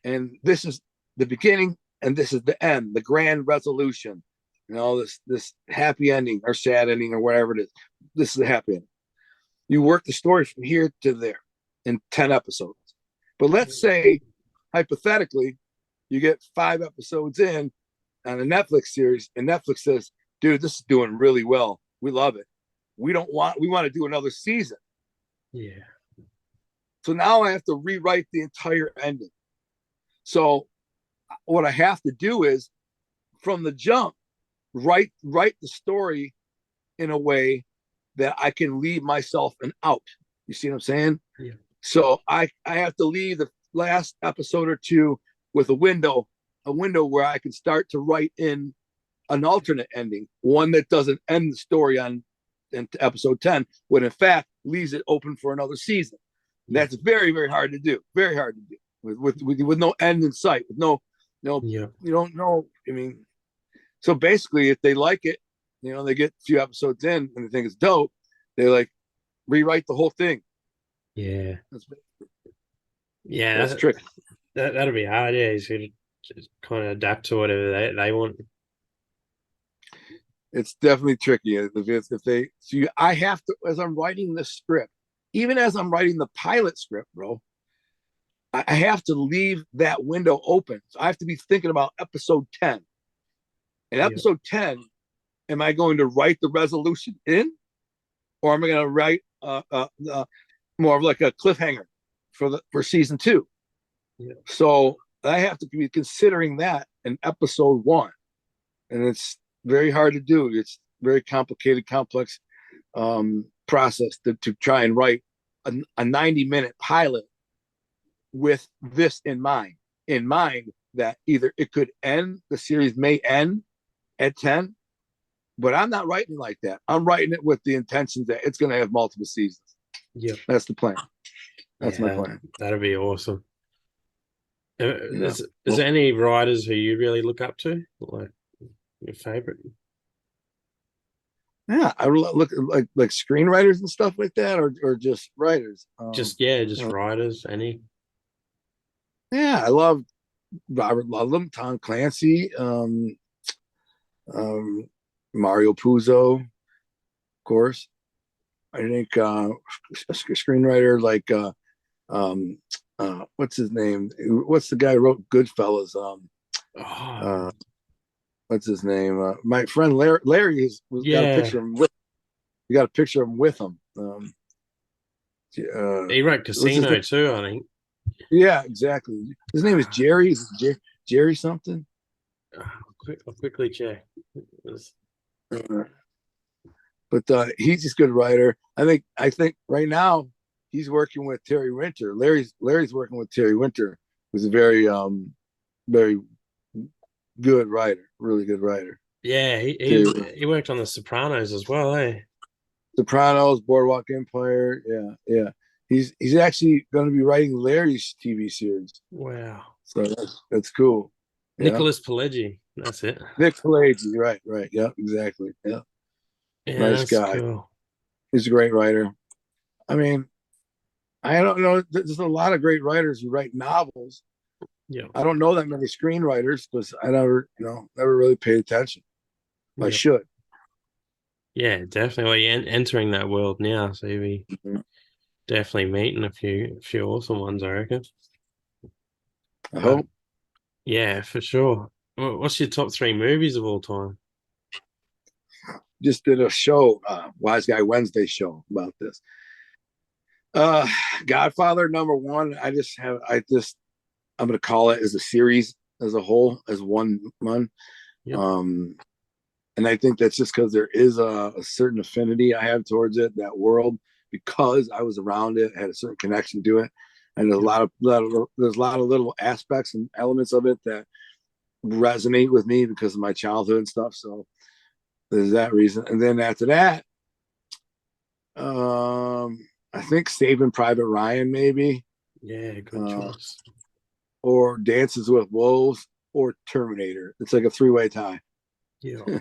and this is the beginning and this is the end, the grand resolution. This happy ending or sad ending or whatever it is. This is the happy ending. You work the story from here to there in 10 episodes. But let's say, hypothetically, you get 5 episodes in on a Netflix series, and Netflix says, dude, this is doing really well. We love it. We want to do another season.
Yeah.
So now I have to rewrite the entire ending. So what I have to do is, from the jump, write the story in a way that I can leave myself an out. You see what I'm saying?
Yeah.
So I have to leave the last episode or two with a window where I can start to write in an alternate ending, one that doesn't end the story on in episode 10, when in fact leaves it open for another season.
Yeah.
That's very, very hard to do. Very hard to do with no end in sight, with no,
Yeah.
you don't know. I mean, so basically, if they like it, they get a few episodes in and they think it's dope, they like rewrite the whole thing.
Yeah.
That's
Yeah.
tricky.
That'll be hard. Yeah, you should just kind of adapt to whatever they want.
It's definitely tricky. I have to, as I'm writing the script, even as I'm writing the pilot script, bro, I have to leave that window open. So I have to be thinking about episode 10. In
Yeah.
episode 10, am I going to write the resolution in, or am I going to write more of like a cliffhanger for season 2?
Yeah.
So I have to be considering that in episode 1, and it's very hard to do. It's very complicated, complex process to try and write a 90-minute pilot with this in mind. In mind that either it could end, the series may end at 10, but I'm not writing like that. I'm writing it with the intention that it's going to have multiple seasons.
Yeah.
That's the plan. That's my plan.
That'd be awesome.
Yeah.
Is there any writers who you really look up to, like your favorite?
Yeah, I look like screenwriters and stuff like that, or just writers.
Just writers. Any?
Yeah, I love Robert Ludlum, Tom Clancy, Mario Puzo, of course. I think a screenwriter like what's his name? What's the guy who wrote Goodfellas?
Oh,
What's his name? My friend Larry got a picture of him with. You got a picture of him with him.
he wrote Casino too, I think.
Yeah, exactly. His name is Jerry. Jerry something.
I'll quickly check.
But he's just a good writer. I think right now he's working with Terry Winter. Larry's working with Terry Winter, who's a very very good writer, really good writer.
Yeah, he worked on The Sopranos as well, eh?
Sopranos, Boardwalk Empire. Yeah. He's actually going to be writing Larry's TV series.
Wow.
So that's cool.
Nicholas Pileggi. That's it.
Nick Pileggi. Right. Yeah, exactly. Yeah. Nice guy.
Cool.
He's a great writer. I mean, I don't know. There's a lot of great writers who write novels.
Yeah.
I don't know that many screenwriters because I never really paid attention. I should.
Yeah, definitely. Well, you're entering that world now, so you'll be definitely meeting a few awesome ones, I reckon.
I hope.
Yeah, for sure. What's your top 3 movies of all time?
Just did a show, Wise Guy Wednesday show about this. Godfather #1. I'm gonna call it as a series as a whole, as one. Yep. And I think that's just because there is a certain affinity I have towards it, that world, because I was around it, had a certain connection to it, and there's a lot of little aspects and elements of it that resonate with me because of my childhood and stuff. So there's that reason. And then after that, I think Saving Private Ryan, maybe.
Yeah, good choice.
Or Dances with Wolves, or Terminator. It's like a 3-way tie.
Yeah.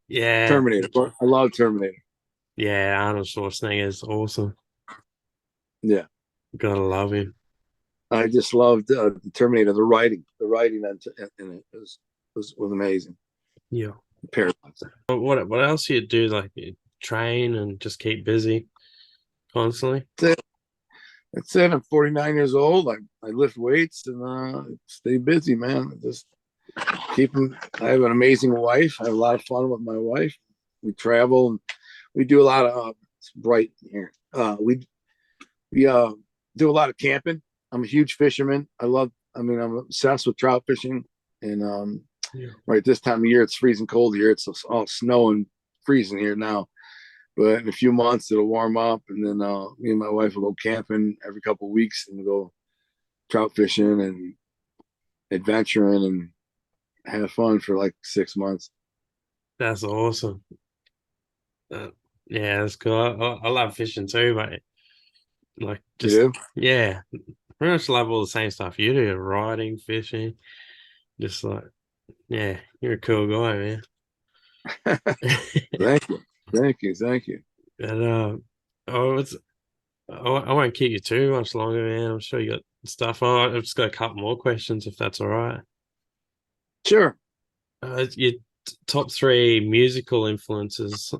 Yeah.
Terminator. I love Terminator.
Yeah, Arnold Schwarzenegger is awesome.
Yeah.
Gotta love him.
I just loved Terminator. The writing in it was amazing.
Yeah.
Paradox.
What else do you do? Like, you train and just keep busy constantly?
That's it. I'm 49 years old. I lift weights and stay busy, man. Just I have an amazing wife. I have a lot of fun with my wife. We travel and we do a lot of it's bright here. We do a lot of camping. I'm a huge fisherman. I'm obsessed with trout fishing. And right this time of year, it's freezing cold here. It's all snow and freezing here now. But in a few months, it'll warm up, and then me and my wife will go camping every couple of weeks and go trout fishing and adventuring and have fun for like 6 months.
That's awesome. Yeah, that's cool. I love fishing too, mate. Like, just yeah, pretty much love all the same stuff you do: riding, fishing. Just like, yeah, you're a cool guy, man.
Thank you.
And I won't keep you too much longer, man. I'm sure you got stuff on. I've just got a couple more questions, if that's all right.
Sure.
Your top three musical influences,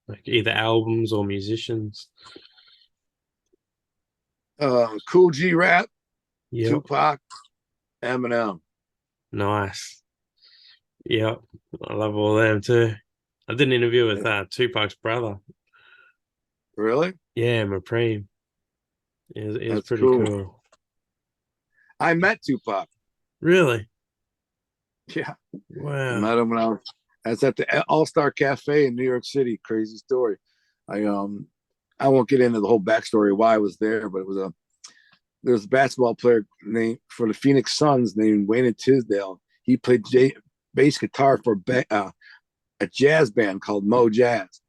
like either albums or musicians.
Cool G Rap,
Yep.
Tupac, Eminem.
Nice. Yep. I love all them too. I did an interview with Tupac's brother.
Really?
Yeah, Mapreem. It was
That's
pretty
cool.
cool.
I met Tupac.
Really?
Yeah, I
Wow.
met him when I was at the All Star Cafe in New York City. Crazy story. I um I won't get into the whole backstory why I was there, but there was a basketball player named for the Phoenix Suns named Wayne Tisdale. He played bass guitar for a jazz band called Mo Jazz.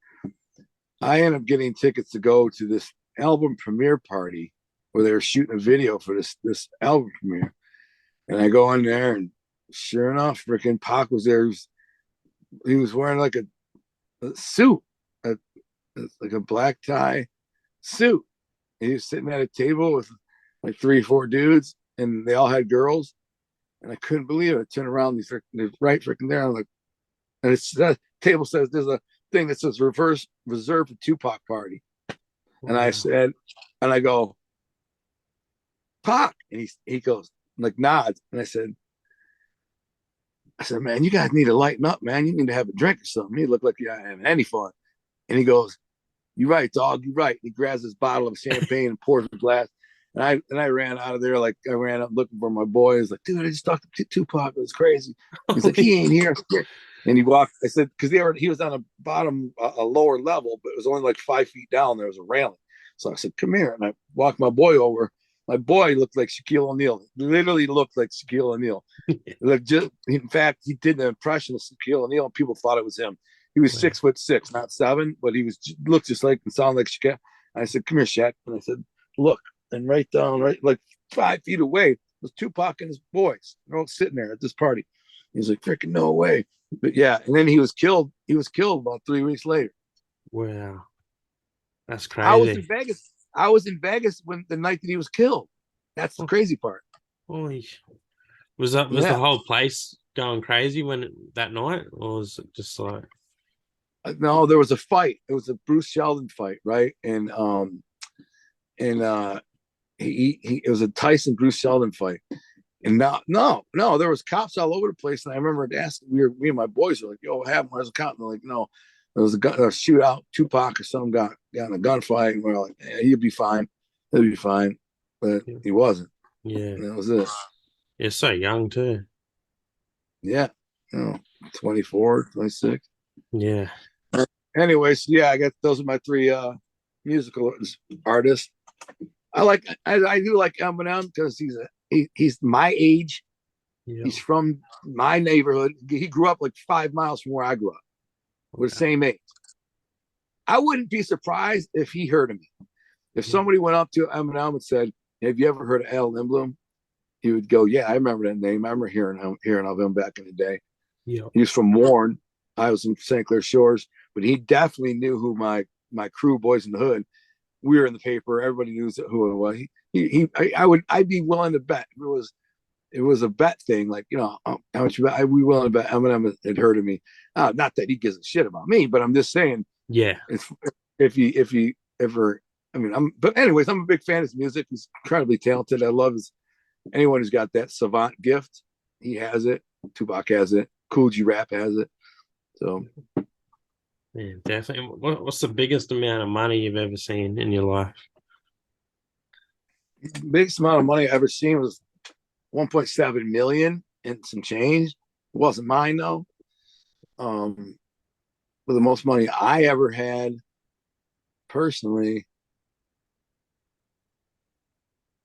I ended up getting tickets to go to this album premiere party where they were shooting a video for this album premiere. And I go in there, and sure enough, freaking Pac was there. He was wearing like a suit, a, like a black tie suit. And he was sitting at a table with like three, four dudes, and they all had girls. And I couldn't believe it. I turned around, they're right freaking there. I'm like, and it's that table says there's a thing that says reserved for Tupac party. And I
Wow.
said, and I go, Pac, and he goes like nods, and I said, man, you guys need to lighten up, man. You need to have a drink or something. He looked like you're not having any fun. And he goes, "You right, dog. You right." And he grabs his bottle of champagne and pours a glass. And I ran out of there, like I ran up looking for my boy. He's like, dude, I just talked to Tupac. It was crazy. He's like, he ain't here. And he walked. I said, because he was on a bottom, a lower level, but it was only like 5 feet down. There was a railing. So I said, come here. And I walked my boy over. My boy looked like Shaquille O'Neal. Literally looked like Shaquille O'Neal. Like just, in fact, he did an impression of Shaquille O'Neal, and people thought it was him. He was
Wow.
6'6", not 7, but he was looked just like and sounded like Shaq. I said, "Come here, Shaq," and I said, "Look," and right down, right like 5 feet away was Tupac and his boys. They're all sitting there at this party. He's like, "Freaking no way!" But yeah, and then he was killed. He was killed about 3 weeks later.
Wow. That's
I was in
crazy.
Vegas. I was in Vegas when the night that he was killed. That's the
Oh,
crazy part.
holy. Was the
Yeah.
whole place going crazy that night, or was it just like,
No, there was a fight. It was a Bruce Sheldon fight, right? And he it was a Tyson Bruce Sheldon fight. And no, there was cops all over the place. And I remember asking, me and my boys were like, "Yo, what happened? Where's the cop?" And they're like, "No, there was a shootout. Tupac or something got in a gunfight." And we're like, "Yeah, he'll be fine. He'll be fine," but he wasn't.
yeah,
And that was it.
you're so young too.
Yeah, you know, 24, 26.
Yeah.
Anyway, so yeah, I guess those are my three musical artists. I do like Eminem because he's my age.
Yeah.
He's from my neighborhood. He grew up like 5 miles from where I grew up. We're the
Wow.
same age. I wouldn't be surprised if he heard of me. If
Yeah.
somebody went up to Eminem and said, "Have you ever heard of Al Lindbloom?" He would go, "Yeah, I remember that name. I remember hearing of him back in the day."
Yeah.
He was from Warren. I was in St. Clair Shores, but he definitely knew who my crew, Boys in the Hood. We were in the paper. Everybody knew who it was. I'd be willing to bet if it was a bet thing. Like, how much I'd be willing to bet Eminem had heard of me. Not that he gives a shit about me, but I'm just saying
Yeah.
if he ever. I mean, but anyways, I'm a big fan of his music. He's incredibly talented. I love anyone who's got that savant gift. He has it. Tupac has it. Cool G Rap has it. So
Yeah, definitely. What's the biggest amount of money you've ever seen in your life?
the biggest amount of money I ever seen was 1.7 million and some change. It wasn't mine though. Um, but the most money I ever had personally,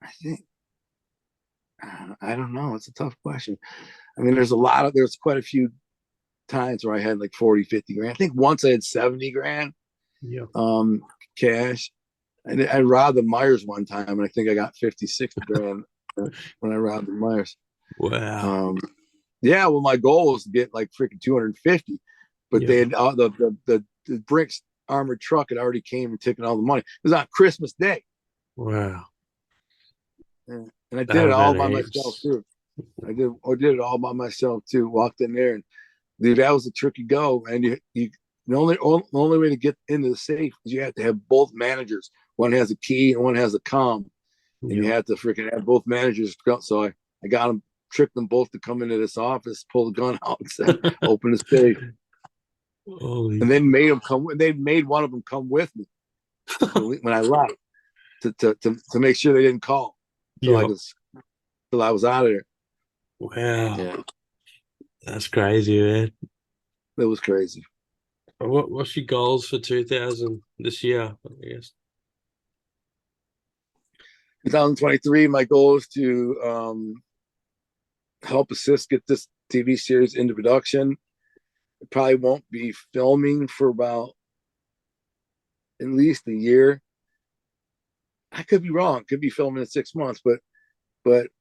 I think, I don't know. It's a tough question. I mean, there's quite a few times where I had like 40, 50 grand. I think once I had 70 grand
Yeah.
um, cash. I robbed the Myers one time, and I think I got 50, 60 grand when I robbed the Myers.
Wow.
Um, yeah, well, my goal was to get like freaking 250, but
Yeah.
they had the Brinks armored truck had already came and taken all the money. It was on Christmas Day,
Wow.
and I
That
did
would
it
have
all
been
by myself
heaps.
too. I did it all by myself too. Walked in there, and dude, that was a tricky go, and you the only way to get into the safe is you have to have both managers. One has a key and one has a comm, and you
Yeah.
have to freaking have both managers. So I got them, tricked them both to come into this office, pull the gun out, and said, "Open the safe,"
Holy.
and then made them come. They made one of them come with me when I left to make sure they didn't call. So I
Yeah.
just till I was out of there.
Wow.
Yeah,
That's crazy, man.
it was crazy.
What's your goals for 2000 this year, I guess?
2023, my goal is to help assist get this TV series into production. It probably won't be filming for about at least a year. I could be wrong. Could be filming in 6 months, but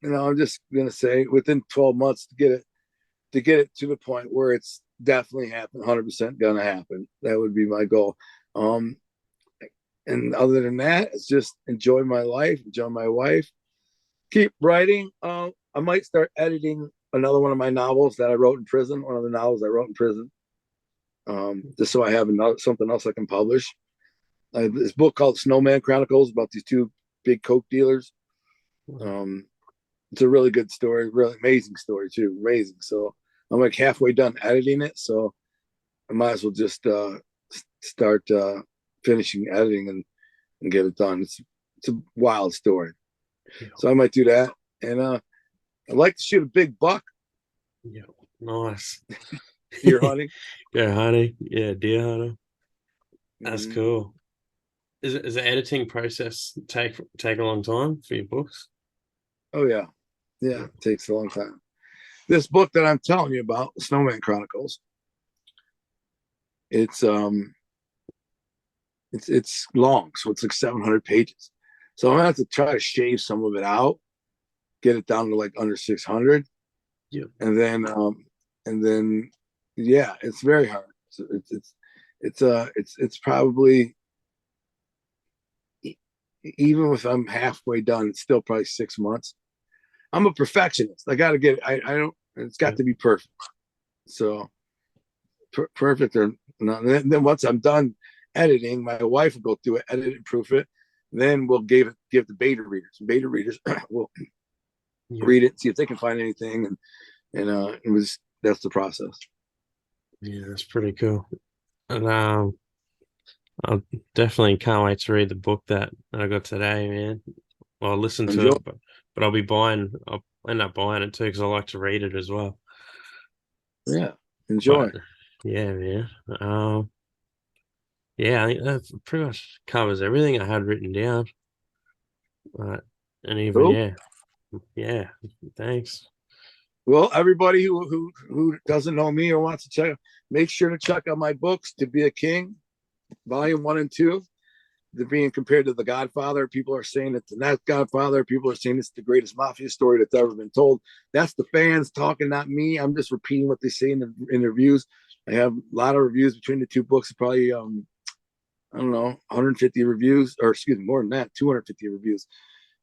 I'm just gonna say within 12 months to get it to the point where it's definitely happening, 100% gonna happen. That would be my goal. Um, and other than that, it's just enjoy my life, enjoy my wife, keep writing. I might start editing another one of my novels that I wrote in prison. One of the novels I wrote in prison, just so I have something else I can publish. I have this book called Snowman Chronicles about these two big coke dealers. Um, it's a really good story, really amazing story too, amazing. So I'm like halfway done editing it, so I might as well just start finishing editing and get it done. It's a wild story,
Yeah.
so I might do that. And I like to shoot a big buck
Yeah. Nice.
deer hunting.
Go hunting. Yeah, deer hunter. That's
Mm-hmm.
cool. Is the editing process take a long time for your books?
Oh yeah, yeah,
Yeah.
it takes a long time. This book that I'm telling you about, Snowman Chronicles, it's it's long, so it's like 700 pages. So I'm gonna have to try to shave some of it out, get it down to like under 600,
Yeah.
and then yeah, it's very hard. So it's probably, even if I'm halfway done, it's still probably 6 months. I'm a perfectionist. I got to get it. I don't. It's got
Yeah.
to be perfect. So perfect or not. Then once I'm done editing, my wife will go through it, edit it, proof it. Then we'll give the beta readers. Beta readers will
Yeah.
read it, see if they can find anything, and it was that's the process.
Yeah, that's pretty cool. And I definitely can't wait to read the book that I got today, man. Well, I listened to
Enjoy.
it, but I'll end up buying it too because I like to read it as well.
Yeah,
But
enjoy.
yeah, man. Yeah, I think that pretty much covers everything I had written down. And even
Cool.
yeah. Thanks.
Well, everybody who doesn't know me or wants to check, make sure to check out my books, To Be a King, Volume 1 and 2. They're being compared to The Godfather. People are saying it's the next Godfather. People are saying it's the greatest mafia story that's ever been told. That's the fans talking, not me. I'm just repeating what they say in the reviews. I have a lot of reviews between the two books. Probably I don't know, 150 reviews, or excuse me, more than that, 250 reviews.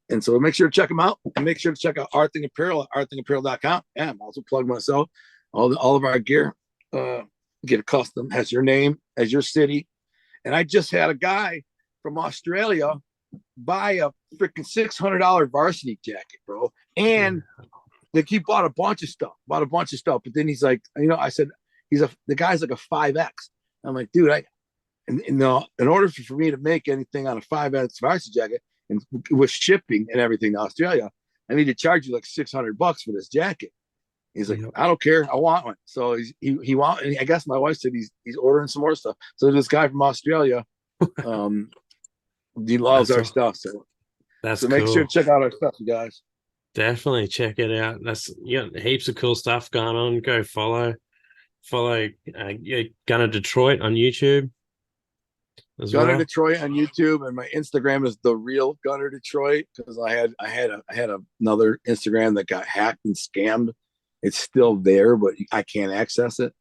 And so make sure to check them out, and make sure to check out Art Thing Apparel at arthingapparel.com. And I'm also plug myself. All of our gear, uh, get a custom, has your name, as your city. And I just had a guy from Australia buy a freaking $600 varsity jacket, bro.
Yeah.
And he bought a bunch of stuff, But then he's like, I said, the guy's like a 5X. I'm like, dude, in order for me to make anything on a 5X varsity jacket and with shipping and everything to Australia, I need to charge you like $600 for this jacket. He's like,
Yeah.
I don't care, I want one. So he want. And I guess my wife said he's ordering some more stuff. So this guy from Australia, um, he loves
That's
our
all.
stuff. So
That's
make sure to
cool.
check out our stuff, you guys.
Definitely check it out. That's you got heaps of cool stuff going on. Go follow yeah, Gunner Detroit on YouTube as
Gunner
well.
Detroit on YouTube, and my Instagram is the real Gunner Detroit, because I had another Instagram that got hacked and scammed. It's still there, but I can't access it.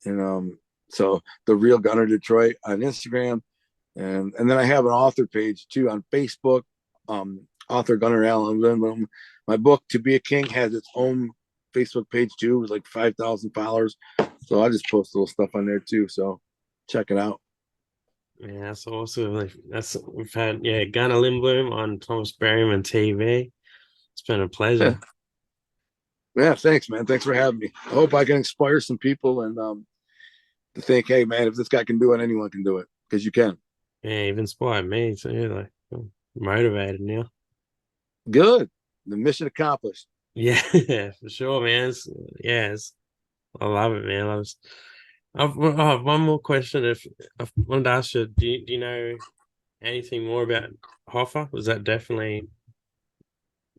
And so the real Gunner Detroit on Instagram, and then I have an author page too on Facebook. Author Gunner Allen Lindbloom. My book To Be a King has its own Facebook page too, with like 5,000 followers. So I just post a little stuff on there too. So check it out.
Yeah, that's awesome. Like, we've had Gunner Lindbloom on Thomas Berryman TV. It's been a
Yeah.
pleasure.
Yeah, thanks, man. Thanks for having me. I hope I can inspire some people and to think, hey, man, if this guy can do it, anyone can do it because you can.
Yeah, you've inspired me too. Like, I'm motivated now.
Good. The mission accomplished.
Yeah, for sure, man. I love it, man. I have one more question. If I wanted to ask you, do you know anything more about Hoffa? Was that definitely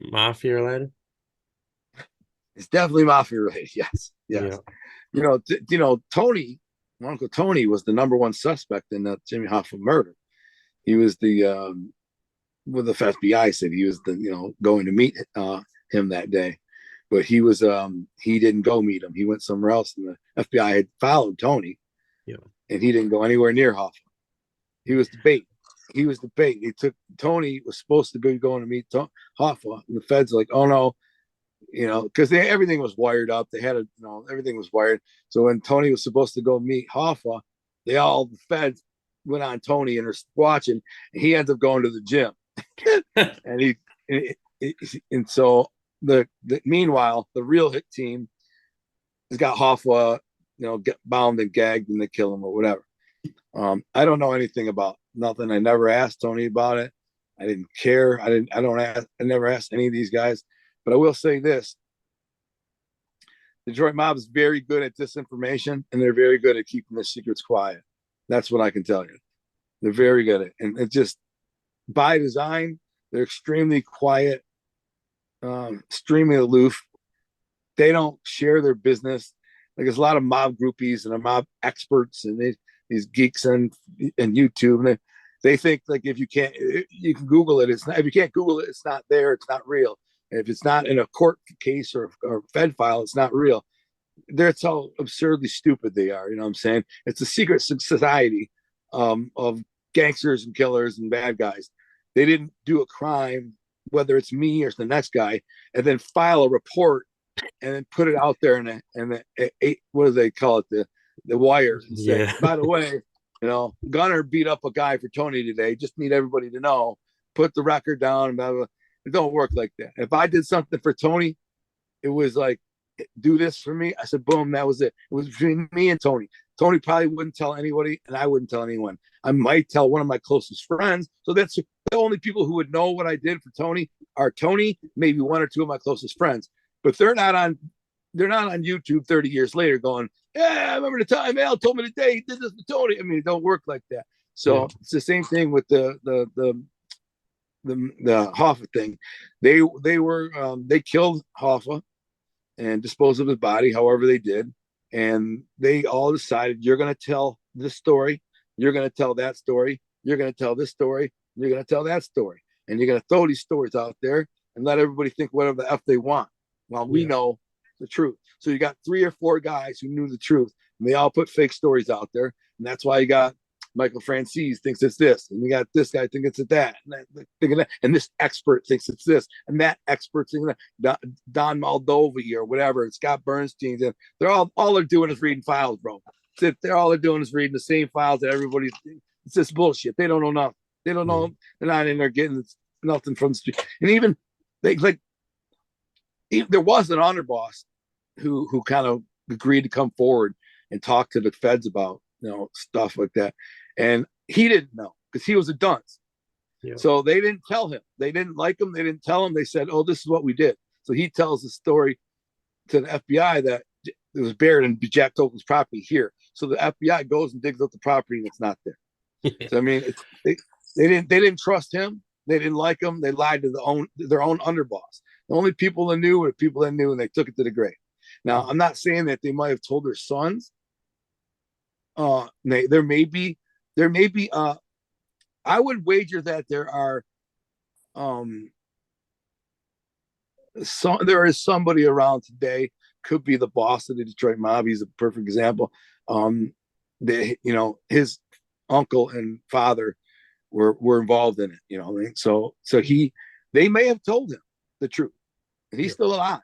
mafia related?
It's definitely mafia related. Yes,
Yeah,
yes. Tony, my uncle Tony was the number one suspect in that Jimmy Hoffa murder. He was the what the FBI said he was the going to meet him that day, but he didn't go meet him. He went somewhere else, and the FBI had followed Tony,
yeah,
and he didn't go anywhere near Hoffa. He was the bait. He was the bait. He took Tony was supposed to be going to meet Hoffa, and the feds were like, oh no, because everything was wired up. They had everything was wired. So when Tony was supposed to go meet Hoffa, the feds went on Tony and are watching, and he ends up going to the gym. and he and so meanwhile the real hit team has got Hoffa, get bound and gagged and they kill him or whatever. I don't know anything about nothing. I never asked Tony about it. I didn't care. I never asked any of these guys. But I will say this: Detroit Mob is very good at disinformation, and they're very good at keeping their secrets quiet. That's what I can tell you. They're very good at it, and it's just by design. They're extremely quiet, extremely aloof. They don't share their business. Like there's a lot of mob groupies and mob experts, and these geeks and YouTube, and they think like if you can't, you can Google it. It's not. If you can't Google it, it's not there. It's not real. If it's not in a court case or Fed file, it's not real. That's how absurdly stupid they are. You know what I'm saying? It's a secret society of gangsters and killers and bad guys. They didn't do a crime, whether it's me or the next guy, and then file a report and then put it out there what do they call it? The wire and say,
yeah,
by the way, Gunner beat up a guy for Tony today. Just need everybody to know. Put the record down. Blah, blah. It don't work like that. If I did something for Tony, it was like, do this for me. I said, boom, that was it. It was between me and Tony. Tony probably wouldn't tell anybody, and I wouldn't tell anyone. I might tell one of my closest friends. So that's the only people who would know what I did for Tony are Tony, maybe one or two of my closest friends. But they're not on YouTube 30 years later going, yeah, I remember the time Al told me today he did this for Tony. I mean, it don't work like that. So It's the same thing with the Hoffa thing. They killed Hoffa and disposed of his body, however they did. And they all decided, you're going to tell this story. You're going to tell that story. You're going to tell this story. You're going to tell that story. And you're going to throw these stories out there and let everybody think whatever the F they want. While we know the truth. So you got 3 or 4 guys who knew the truth, and they all put fake stories out there. And that's why you got Michael Francis thinks it's this, and you got this guy thinking it's that, and this expert thinks it's this, and that expert thinking that, Don Moldovi or whatever, and Scott Bernstein. And they're all they're doing is reading files, bro. They're all they're doing is reading the same files that everybody's. It's just bullshit. They don't know nothing. They don't know. They're not in there getting nothing from the street. And even there was an underboss who kind of agreed to come forward and talk to the feds about stuff like that, and he didn't know because he was a dunce. So they didn't tell him. They didn't like him. They didn't tell him. They said, "Oh, this is what we did." So he tells the story to the FBI that it was buried in Jack Tolkien's property here. So the FBI goes and digs up the property and it's not there. So I mean, they didn't trust him. They didn't like him. They lied to their own underboss. The only people that knew were people that knew, and they took it to the grave. Now, I'm not saying that they might have told their sons. There may be. I would wager that there are. There is somebody around today. Could be the boss of the Detroit Mob. He's a perfect example. His uncle and father were involved in it. So they may have told him the truth, and he's still alive,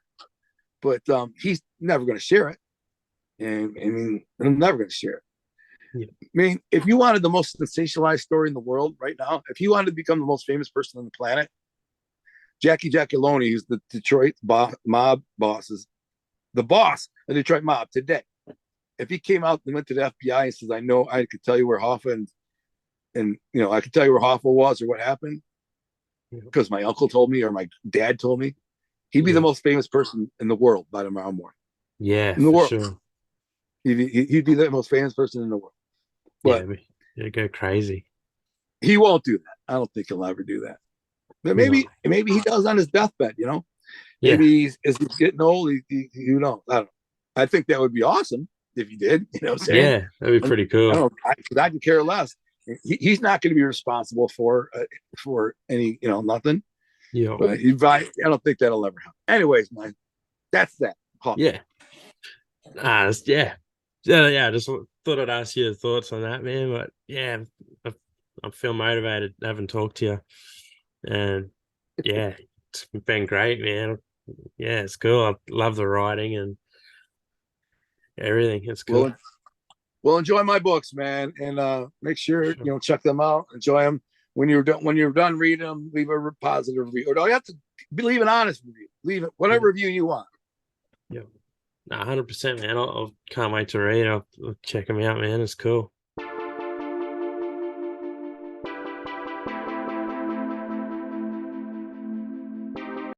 but he's never going to share it. And I mean, I'm never going to share it.
Yeah.
I mean, if you wanted the most sensationalized story in the world right now, if you wanted to become the most famous person on the planet, Jackie Giacalone, who's the Detroit mob boss, is the boss of the Detroit mob today. If he came out and went to the FBI and says, "I know, I could tell you where Hoffa and you know, I could tell you where Hoffa was or what happened because my uncle told me or my dad told me," he'd be the most famous person in the world by tomorrow morning.
Yeah,
In the
for
world,
sure.
he'd be the most famous person in the world.
Yeah,
But
it'd go crazy.
he won't do that. I don't think he'll ever do that. But
No.
maybe he does on his deathbed. You know,
Yeah.
maybe as he's getting old, you know, I don't know. I think that would be awesome if he did. You know what I'm saying?
Yeah, that'd be pretty
I
cool.
don't. I could care less. He's not going to be responsible for any, you know, nothing.
Yeah.
But I don't think that'll ever happen. Anyways, man, that's that.
Yeah. Yeah. Yeah, I just thought I'd ask you your thoughts on that, man. But yeah, I feel motivated having talked to you. And yeah, it's been great, man. Yeah, it's cool. I love the writing and everything. It's cool.
Well, enjoy my books, man, and make sure
Sure.
you know check them out. Enjoy them. When you're done reading them, leave a positive review. Or don't you have to leave an honest review? Leave it whatever
Yeah.
review you want.
Yeah. 100%, man. Can't wait to read. I'll check them out, man. It's cool.